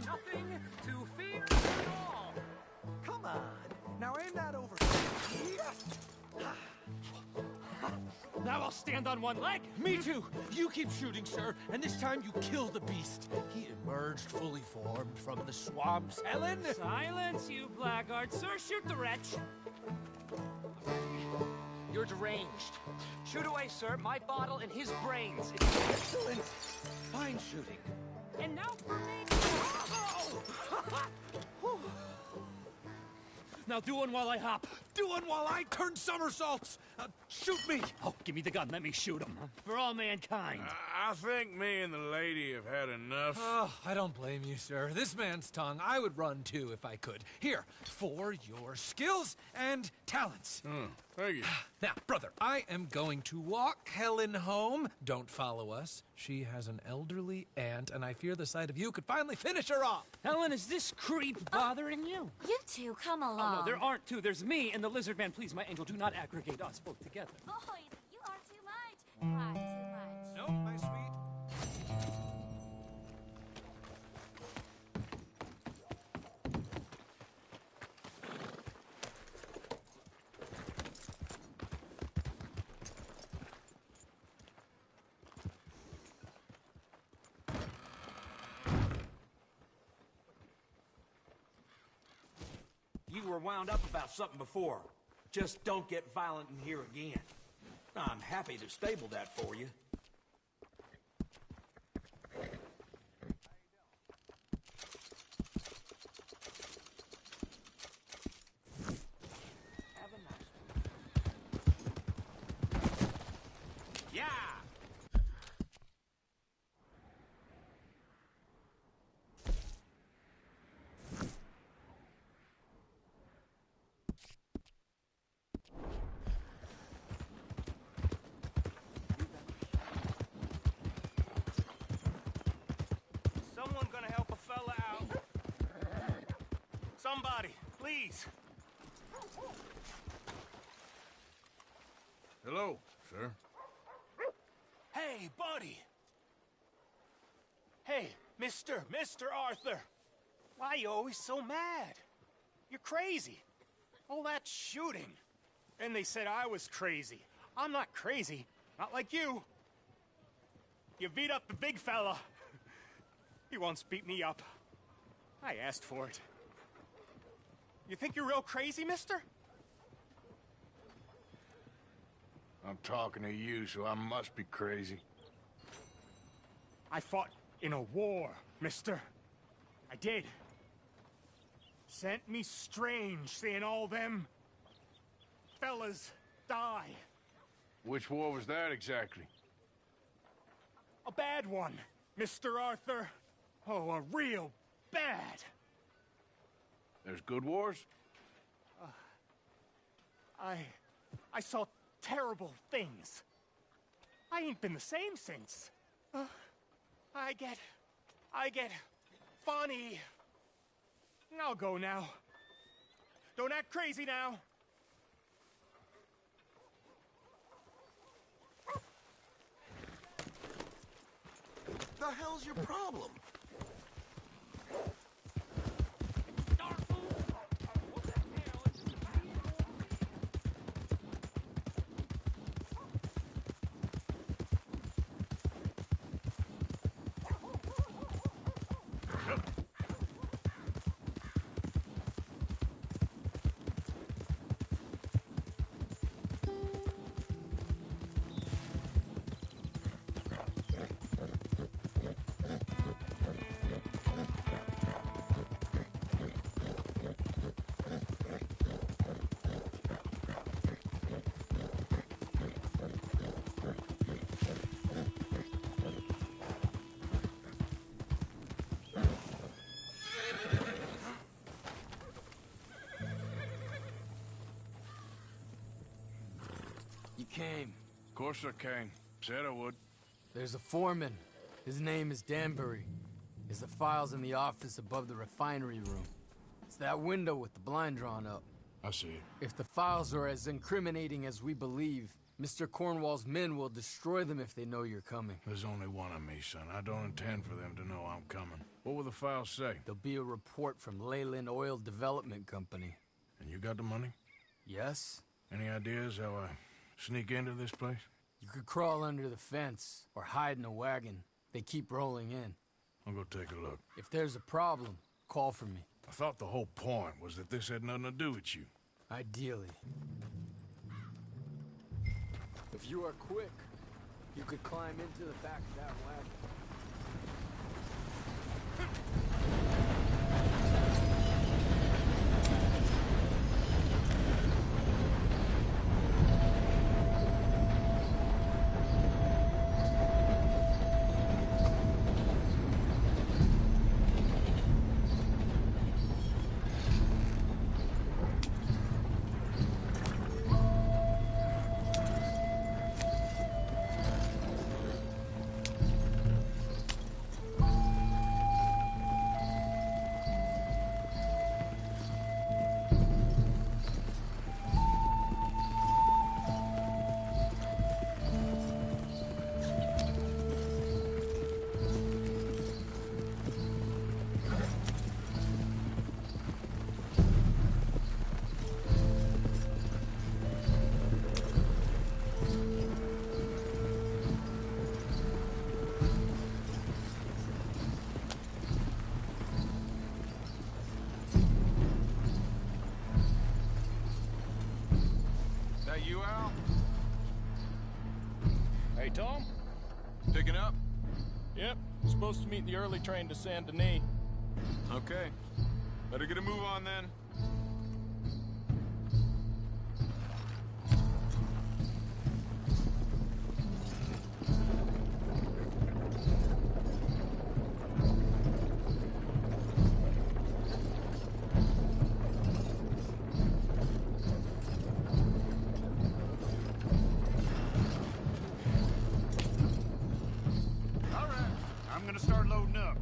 Nothing to fear at all. Come on. Now ain't that over? Now I'll stand on one leg. Me too. You keep shooting, sir, and this time you kill the beast. He emerged fully formed from the swamps, Helen. Silence, you blackguard. Sir, shoot the wretch. You're deranged. Shoot away, sir. My bottle and his brains. Excellent. Fine shooting. And now for me. Now do one while I hop. Do one while I turn somersaults. Shoot me. Oh, give me the gun. Let me shoot him. For all mankind. I think me and the lady have had enough. Oh, I don't blame you, sir. This man's tongue, I would run too if I could. Here, for your skills and talents. Thank you. Now, brother, I am going to walk Helen home. Don't follow us. She has an elderly aunt, and I fear the sight of you could finally finish her off. Helen, is this creep bothering you? You two, come along. Oh, no, there aren't two. There's me and the lizard man. Please, my angel, do not aggregate us both together. Boys, you are too much. Far too much. No, my sweet. You were wound up about something before. Just don't get violent in here again. I'm happy to stable that for you. Have a nice one. Yeah! please. Hello, sir. Hey, buddy. Hey, Mr. Arthur. Why are you always so mad? You're crazy. All that shooting. And they said I was crazy. I'm not crazy. Not like you. You beat up the big fella. He once beat me up. I asked for it. You think you're real crazy, mister? I'm talking to you, so I must be crazy. I fought in a war, mister. I did. Sent me strange seeing all them fellas die. Which war was that exactly? A bad one, Mr. Arthur. Oh, a real bad. There's good wars? I saw terrible things. I ain't been the same since. I get funny. I'll go now. Don't act crazy now. The hell's your problem? You came. Of course I came. Said I would. There's a foreman. His name is Danbury. There's the files in the office above the refinery room. It's that window with the blind drawn up. I see it. If the files are as incriminating as we believe, Mr. Cornwall's men will destroy them if they know you're coming. There's only one of me, son. I don't intend for them to know I'm coming. What will the files say? There'll be a report from Leyland Oil Development Company. And you got the money? Yes? Any ideas how I sneak into this place? You could crawl under the fence or hide in a wagon. They keep rolling in. I'll go take a look. If there's a problem, call for me. I thought the whole point was that this had nothing to do with you. Ideally. If you are quick, you could climb into the back of that wagon. You, Al? Hey, Tom? Picking up? Yep. Supposed to meet the early train to Saint Denis. Okay. Better get a move on then. Start loading up.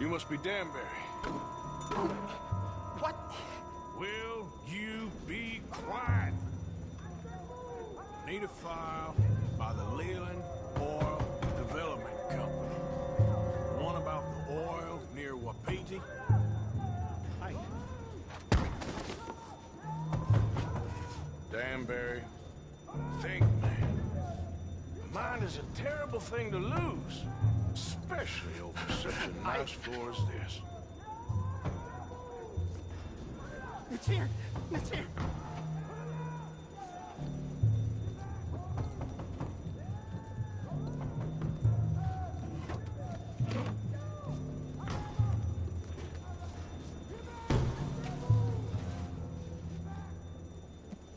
You must be Danbury. What? Will you be quiet? Need a file by the Leland Oil Development Company. The one about the oil near Wapiti? Danbury, think, man. A mind is a terrible thing to lose, especially over such a nice floor as this. It's here! It's here!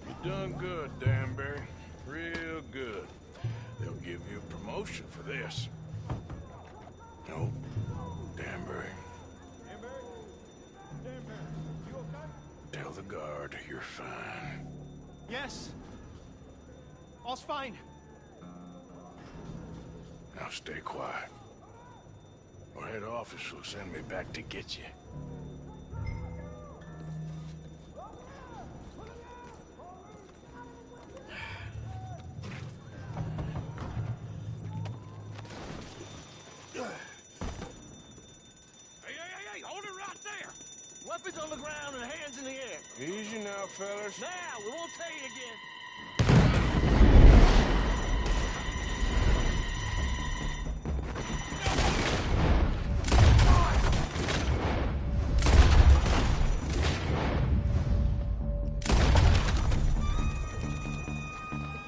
You done good, Danbury. Real good. They'll give you a promotion for this. No, Danbury. Tell the guard you're fine. Yes. All's fine. Now stay quiet. Or head office will send me back to get you. Hey, hold it right there! Weapons on the ground and hands in the air. Easy now, fellas. Now, we won't tell you again.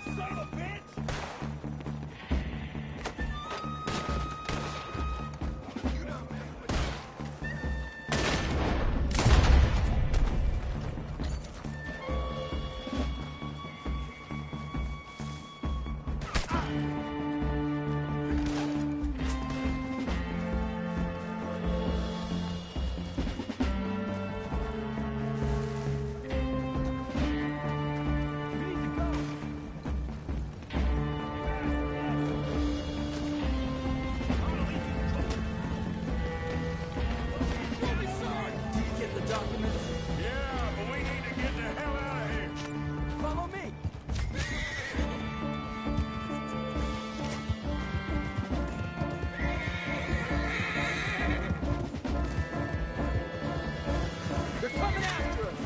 Son of a bitch! Yeah, but we need to get the hell out of here. Follow me! They're coming after us!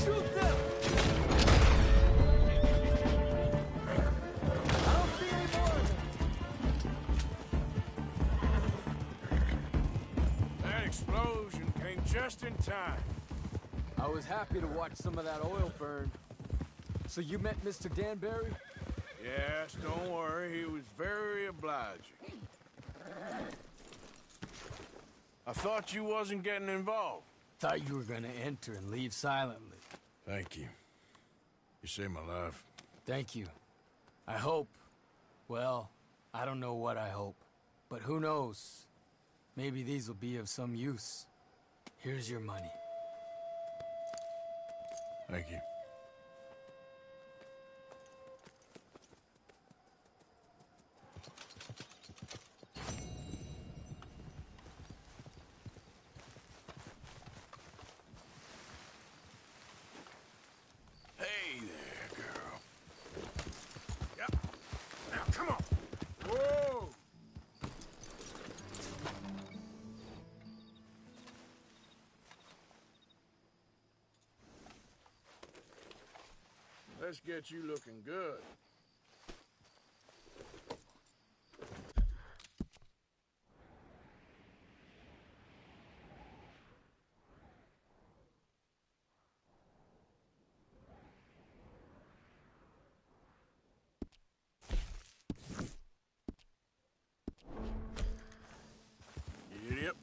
Shoot them! I don't see any more of them. That explosion came just in time. I was happy to watch some of that oil burn. So you met Mr. Danbury? Yes, don't worry. He was very obliging. I thought you wasn't getting involved. Thought you were gonna enter and leave silently. Thank you. You saved my life. Thank you. I hope. Well, I don't know what I hope. But who knows? Maybe these will be of some use. Here's your money. Thank you. Hey there, girl. Yep. Now, come on. Whoa! Let's get you looking good. Yep.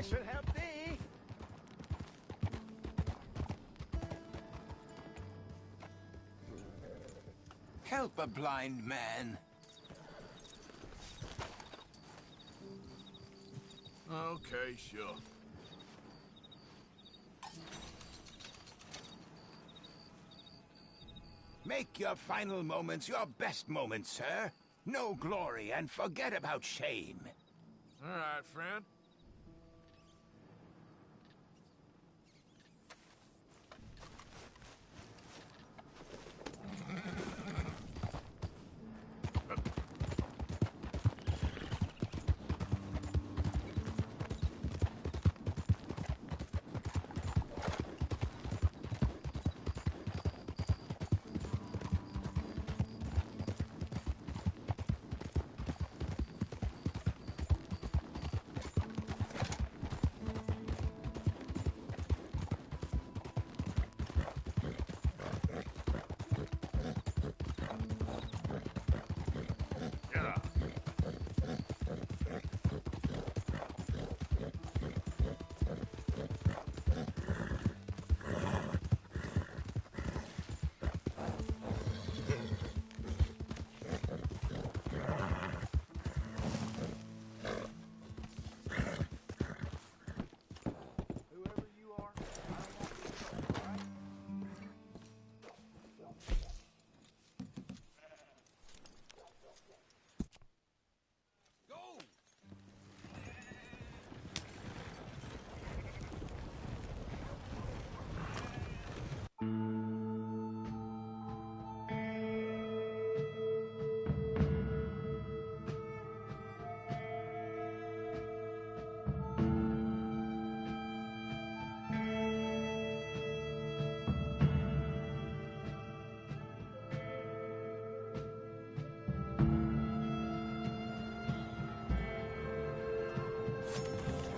shall help thee. Help a blind man. Okay, sure. Make your final moments your best moments, sir. Know glory and forget about shame. All right, friend.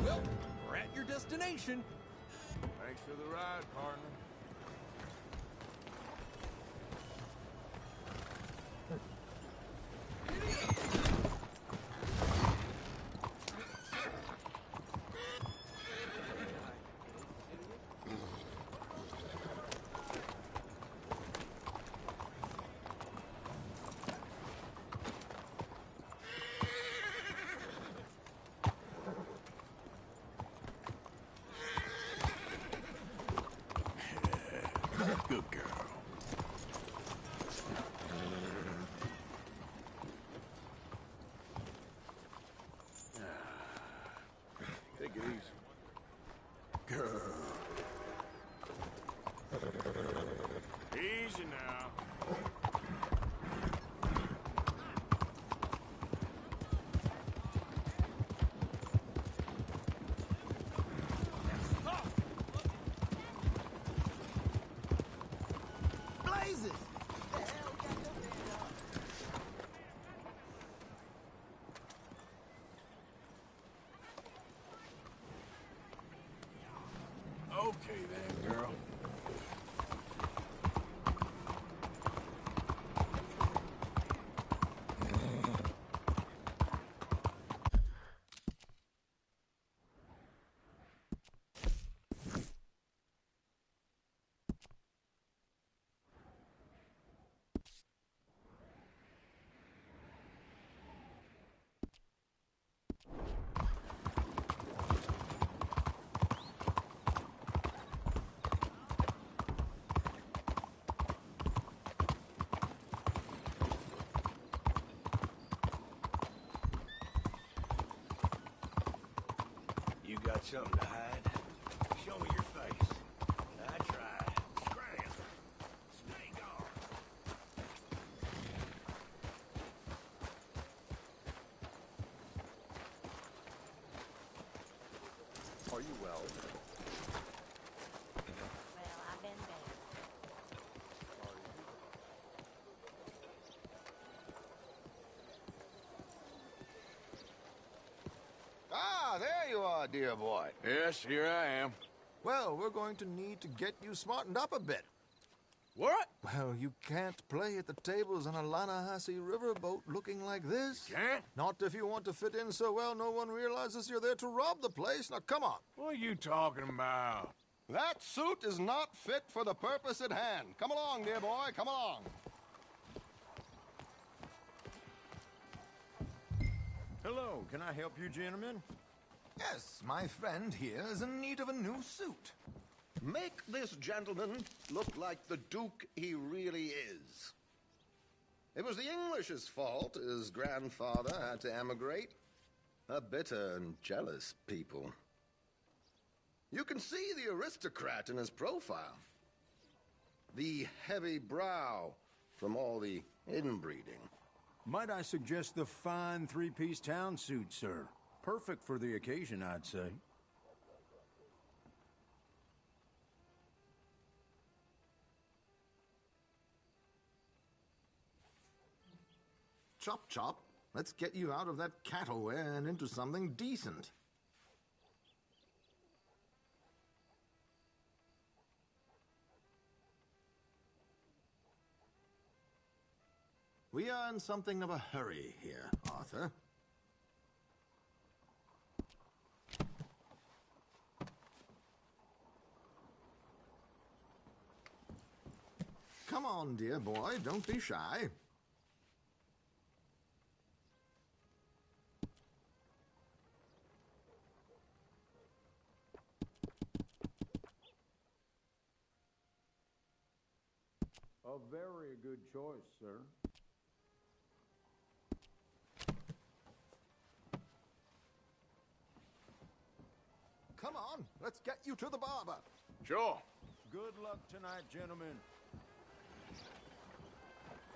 Well, we're at your destination. Thanks for the ride, partner. Good girl. Take it easy. Girl. Easy now. Blazes! Okay then, girl. You got something to hide? Show me your face. I tried. Scram. Snake on. Are you well? Well, I've been there. Ah, there you are, dear boy. Yes, here I am. Well, we're going to need to get you smartened up a bit. What? Well, you can't play at the tables on a Lannahechee riverboat looking like this. You can't? Not if you want to fit in so well no one realizes you're there to rob the place. Now, come on. What are you talking about? That suit is not fit for the purpose at hand. Come along, dear boy, come along. Hello, can I help you, gentlemen? Yes, my friend here is in need of a new suit. Make this gentleman look like the Duke he really is. It was the English's fault his grandfather had to emigrate. A bitter and jealous people. You can see the aristocrat in his profile. The heavy brow from all the inbreeding. Might I suggest the fine three-piece town suit, sir? Perfect for the occasion, I'd say. Chop, chop. Let's get you out of that cattle-wear and into something decent. We are in something of a hurry here, Arthur. Come on, dear boy, don't be shy. A very good choice, sir. Come on, let's get you to the barber. Sure. Good luck tonight, gentlemen.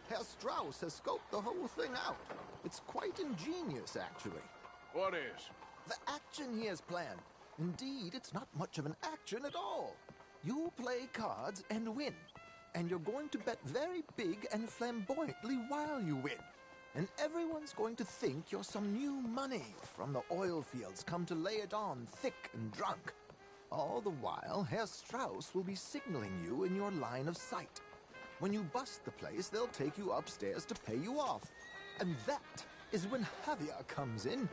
Herr Strauss has scoped the whole thing out. It's quite ingenious, actually. What is? The action he has planned. Indeed, it's not much of an action at all. You play cards and win. And you're going to bet very big and flamboyantly while you win. And everyone's going to think you're some new money from the oil fields come to lay it on thick and drunk. All the while, Herr Strauss will be signaling you in your line of sight. When you bust the place, they'll take you upstairs to pay you off. And that is when Javier comes in,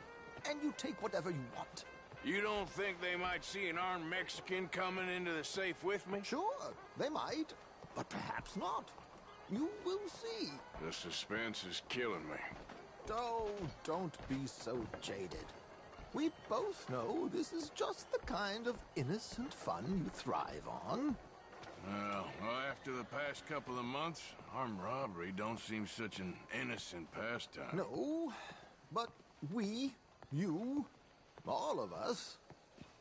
and you take whatever you want. You don't think they might see an armed Mexican coming into the safe with me? Sure, they might, but perhaps not. You will see. The suspense is killing me. Oh, don't be so jaded. We both know this is just the kind of innocent fun you thrive on. Well, after the past couple of months, armed robbery don't seem such an innocent pastime. No, but we, you, all of us,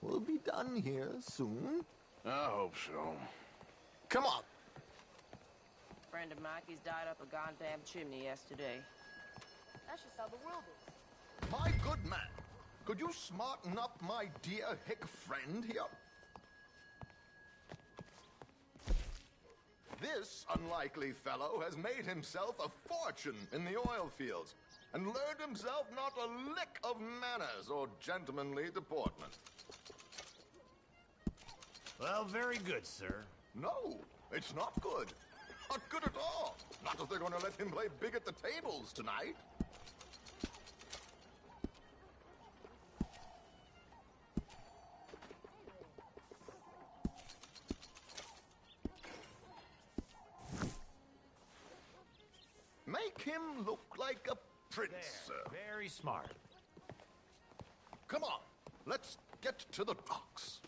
will be done here soon. I hope so. Come on. A friend of Mikey's died up a goddamn chimney yesterday. That's just how the world is. My good man, could you smarten up my dear hick friend here? This unlikely fellow has made himself a fortune in the oil fields and learned himself not a lick of manners or gentlemanly deportment. Well, very good, sir. No, it's not good. Not good at all. Not if they're going to let him play big at the tables tonight. Make him look like a prince, sir. Very smart. Come on, let's get to the docks.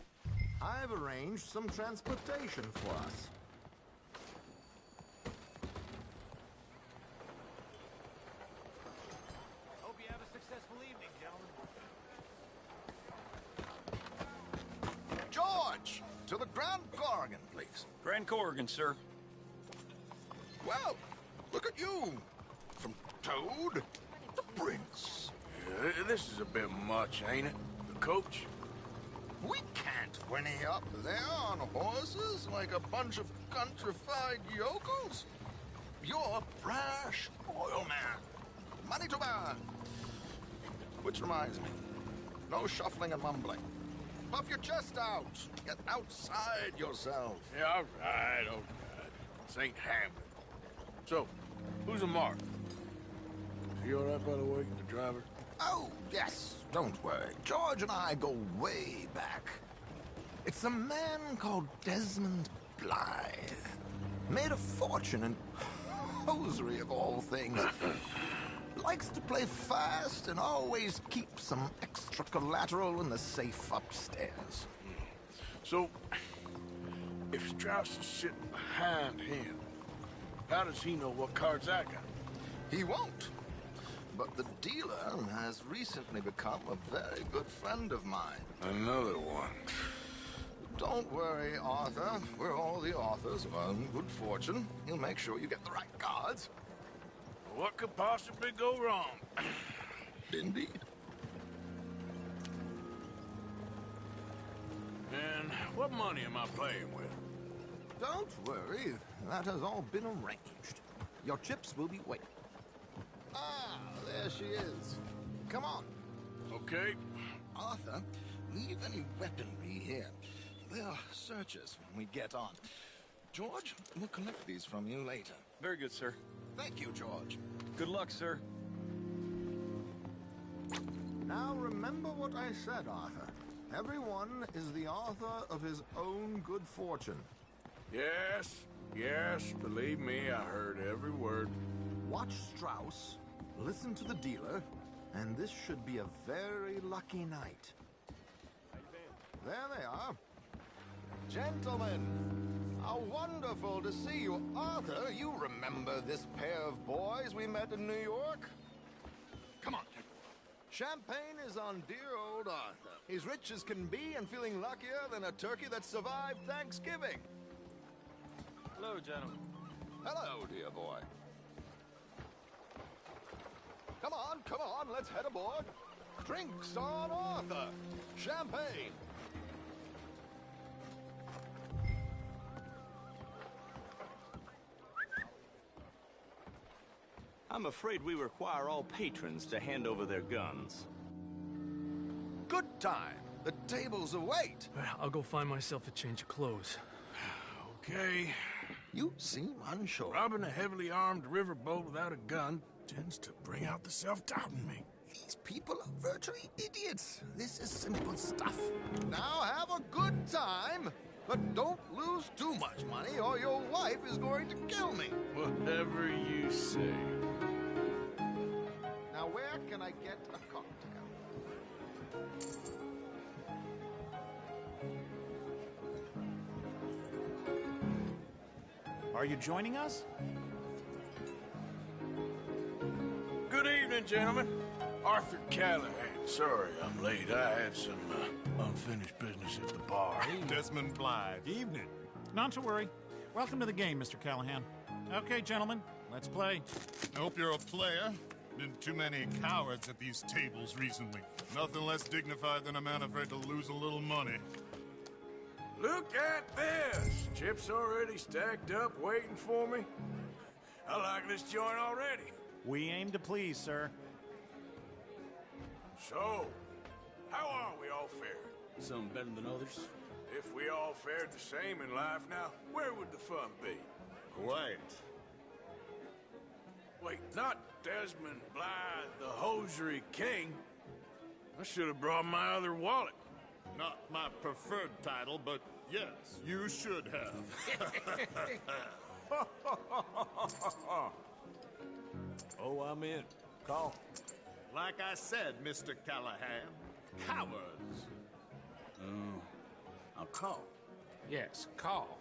I've arranged some transportation for us. Hope you have a successful evening, gentlemen. George, to the Grand Corrigan, please. Grand Corrigan, sir. Well, look at you. From Toad to Prince. Yeah, this is a bit much, ain't it? The coach? We can't whinny up there on horses like a bunch of countrified yokels. You're a brash oil man. Money to burn. Which reminds me, no shuffling and mumbling. Puff your chest out. Get outside yourself. Yeah, all right, all right. This ain't Hamlet. So, who's a mark? Is he all right, by the way, the driver? Oh, yes, don't worry. George and I go way back. It's a man called Desmond Blythe. Made a fortune in hosiery of all things. Likes to play fast and always keeps some extra collateral in the safe upstairs. So, if Strauss is sitting behind him, how does he know what cards I got? He won't. But the dealer has recently become a very good friend of mine. Another one. Don't worry, Arthur. We're all the authors of our own good fortune. He'll make sure you get the right cards. What could possibly go wrong? Indeed. And what money am I playing with? Don't worry. That has all been arranged. Your chips will be waiting. Ah, there she is. Come on. Okay. Arthur, leave any weaponry here. They'll search us when we get on. George, we'll collect these from you later. Very good, sir. Thank you, George. Good luck, sir. Now remember what I said, Arthur. Everyone is the author of his own good fortune. Yes, believe me, I heard every word. Watch Strauss, listen to the dealer, and this should be a very lucky night. There they are. Gentlemen, how wonderful to see you. Arthur, you remember this pair of boys we met in New York? Come on. Champagne is on dear old Arthur. He's rich as can be and feeling luckier than a turkey that survived Thanksgiving. Hello, gentlemen. Hello, dear boy. Come on, let's head aboard. Drinks on Arthur. Champagne. I'm afraid we require all patrons to hand over their guns. Good time. The tables await. I'll go find myself a change of clothes. Okay. You seem unsure. Robbing a heavily armed riverboat without a gun tends to bring out the self-doubt in me. These people are virtually idiots. This is simple stuff. Now have a good time, but don't lose too much money or your wife is going to kill me. Whatever you say. Now where can I get a cocktail? Are you joining us? Good evening, gentlemen. Arthur Callahan. Sorry I'm late. I had some unfinished business at the bar. Desmond Blythe. Evening. Not to worry. Welcome to the game, Mr. Callahan. Okay, gentlemen, let's play. I hope you're a player. Been too many cowards at these tables recently. Nothing less dignified than a man afraid to lose a little money. Look at this! Chips already stacked up, waiting for me. I like this joint already. We aim to please, sir. So, how are we all fared? Some better than others. If we all fared the same in life now, where would the fun be? Quiet. Wait, not Desmond Blythe, the hosiery king. I should have brought my other wallet. Not my preferred title, but yes, you should have. Oh, I'm in. Call. Like I said, Mr. Callahan, cowards. I'll call. Yes, call.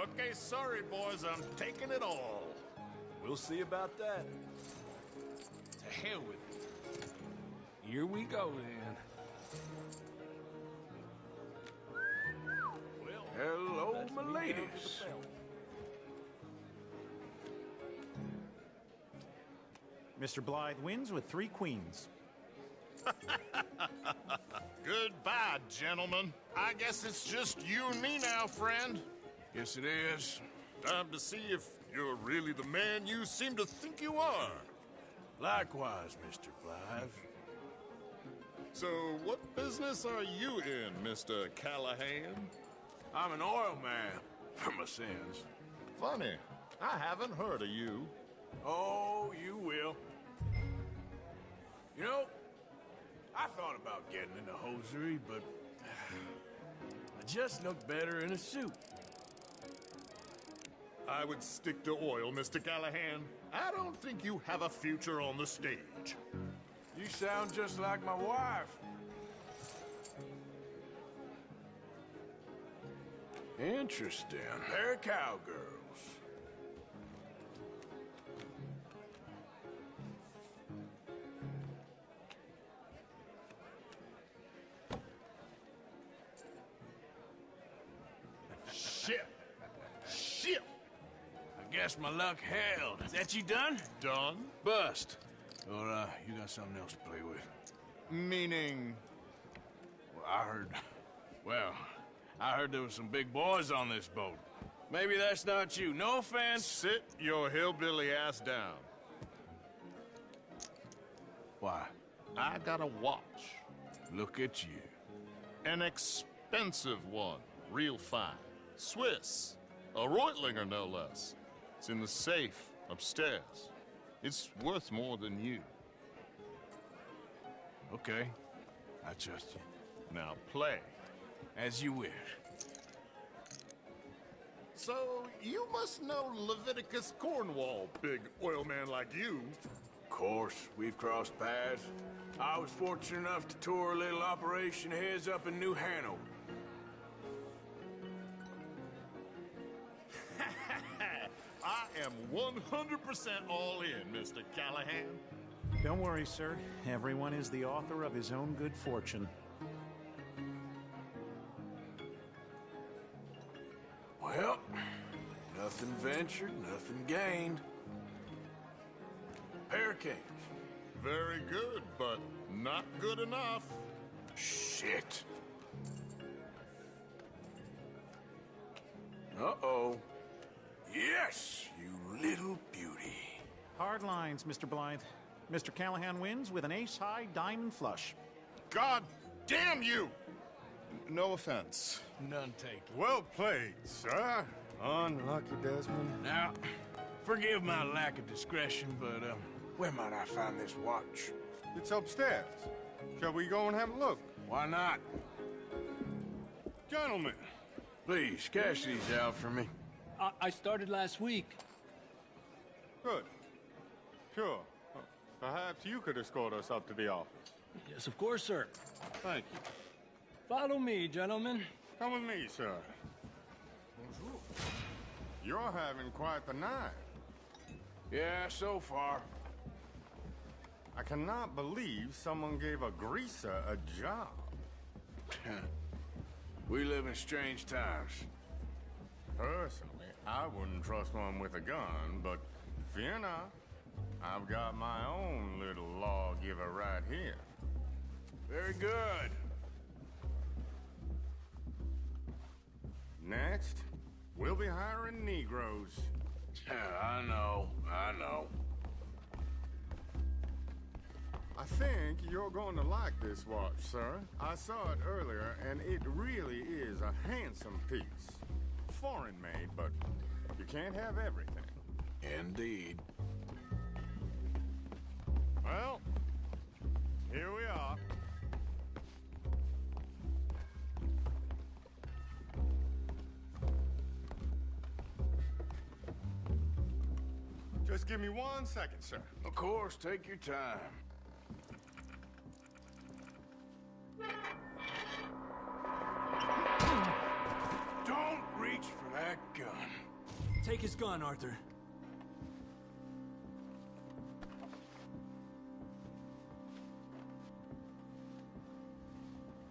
Okay, sorry, boys, I'm taking it all. We'll see about that. To hell with it. Here we go, then. Hello, my ladies. Mr. Blythe wins with 3 queens. Goodbye, gentlemen. I guess it's just you and me now, friend. Yes, it is. Time to see if you're really the man you seem to think you are. Likewise, Mr. Blythe. So, what business are you in, Mr. Callahan? I'm an oil man, for my sins. Funny, I haven't heard of you. Oh, you will. You know, I thought about getting into hosiery, but I just look better in a suit. I would stick to oil, Mr. Callahan. I don't think you have a future on the stage. You sound just like my wife. Interesting. They're cowgirls. Shit. Shit. I guess my luck held. Is that you done? Done? Bust. Or, you got something else to play with? Meaning? Well, I heard there was some big boys on this boat. Maybe that's not you. No offense. Sit your hillbilly ass down. Why? I got a watch. Look at you. An expensive one. Real fine. Swiss. A Reutlinger, no less. It's in the safe upstairs. It's worth more than you. Okay. I trust you. Now play. As you wish. So, you must know Leviticus Cornwall, big oil man like you. Of course, we've crossed paths. I was fortunate enough to tour a little operation heads up in New Hanover. I am 100% all in, Mr. Callahan. Don't worry, sir. Everyone is the author of his own good fortune. Well, nothing ventured, nothing gained. Pair of kings. Very good, but not good enough. Shit. Uh-oh. Yes, you little beauty. Hard lines, Mr. Blythe. Mr. Callahan wins with an ace-high diamond flush. God damn you! No offense. None taken. Well played, sir. Unlucky, Desmond. Now, forgive my lack of discretion, but, where might I find this watch? It's upstairs. Shall we go and have a look? Why not? Gentlemen. Please, cash these out for me. I started last week. Good. Sure. Perhaps you could escort us up to the office. Yes, of course, sir. Thank you. Follow me, gentlemen. Come with me, sir. Bonjour. You're having quite the night. Yeah, so far. I cannot believe someone gave a greaser a job. We live in strange times. Personally, I wouldn't trust one with a gun, but fear not. I've got my own little lawgiver right here. Very good. Next, we'll be hiring Negroes. I know. I think you're going to like this watch, sir. I saw it earlier, and it really is a handsome piece. Foreign made, but you can't have everything. Indeed. Well, here we are. Just give me 1 second, sir. Of course, take your time. Don't reach for that gun. Take his gun, Arthur.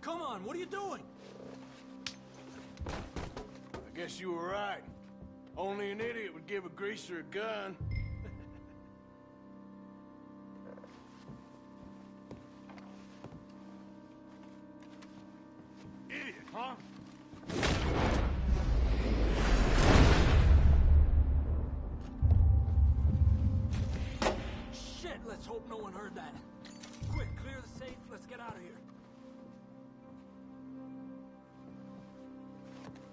Come on, what are you doing? I guess you were right. Only an idiot would give a greaser a gun. Idiot, huh? Shit, let's hope no one heard that. quick, clear the safe. Let's get out of here.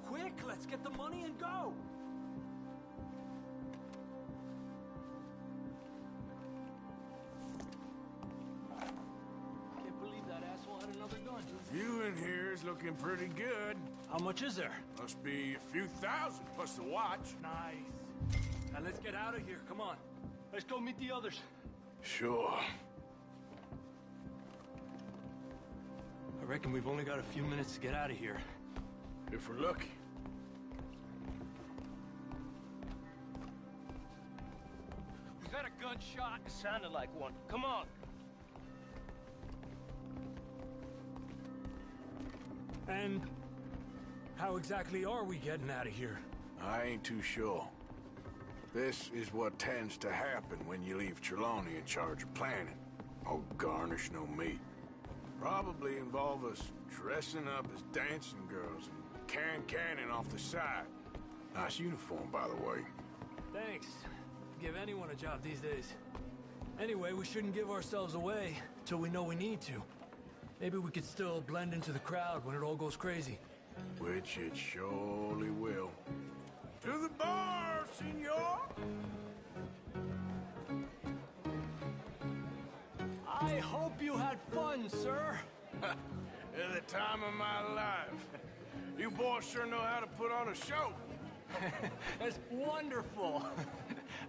Quick, let's get the money and go. Can't believe that asshole had another gun. You in here is looking pretty good. How much is there? Must be a few thousand plus the watch. Nice. Now let's get out of here. Come on. Let's go meet the others. Sure. I reckon we've only got a few minutes to get out of here. If we're lucky. Was that a gunshot? It sounded like one. Come on. And how exactly are we getting out of here? I ain't too sure. This is what tends to happen when you leave Trelawney in charge of planning. Oh, garnish no meat. Probably involve us dressing up as dancing girls and carrying cannon off the side. Nice uniform, by the way. Thanks. Give anyone a job these days. Anyway, we shouldn't give ourselves away till we know we need to. Maybe we could still blend into the crowd when it all goes crazy. Which it surely will. To the bar, senor! I hope you had fun, sir. At the time of my life. You boys sure know how to put on a show. That's wonderful.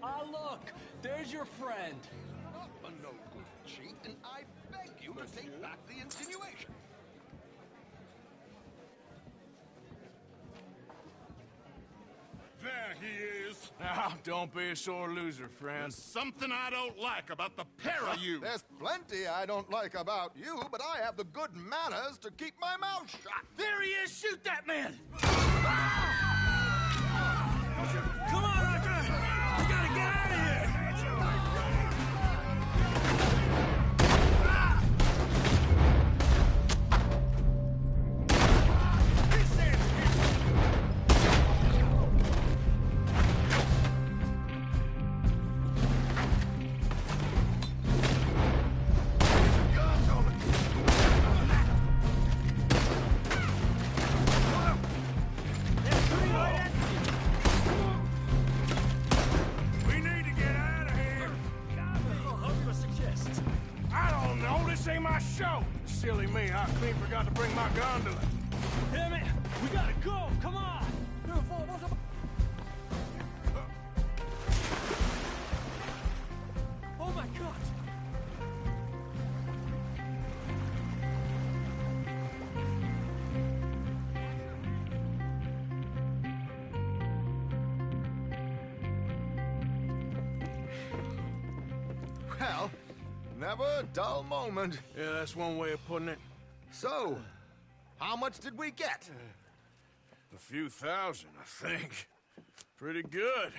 Ah, look, there's your friend. Not a no good cheat, and I beg you to take back the insinuation. There he is. Now, don't be a sore loser, friend. There's something I don't like about the pair of you. There's plenty I don't like about you, but I have the good manners to keep my mouth shut. There he is! Shoot that man! Come on, Arthur! We gotta get out of here! Silly me, I clean forgot to bring my gondola. Damn it! We gotta go! Come on! Oh my God! Well, never a dull moment. Yeah, that's one way of putting it. So, how much did we get? A few thousand, I think. Pretty good.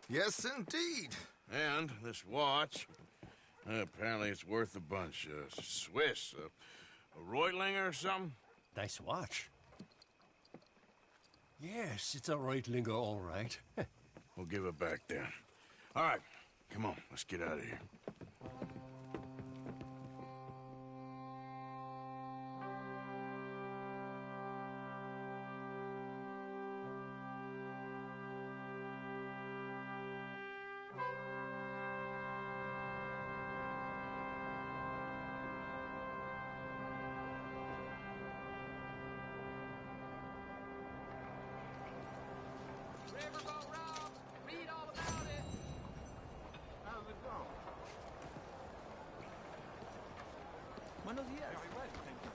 Yes, indeed. And this watch, apparently it's worth a bunch. Swiss, a Reutlinger or something? Nice watch. Yes, it's a Reutlinger, all right. We'll give it back then. All right, come on, let's get out of here. Riverboat Rob, read all about it. How's it going? Buenos días. Very well, thank you.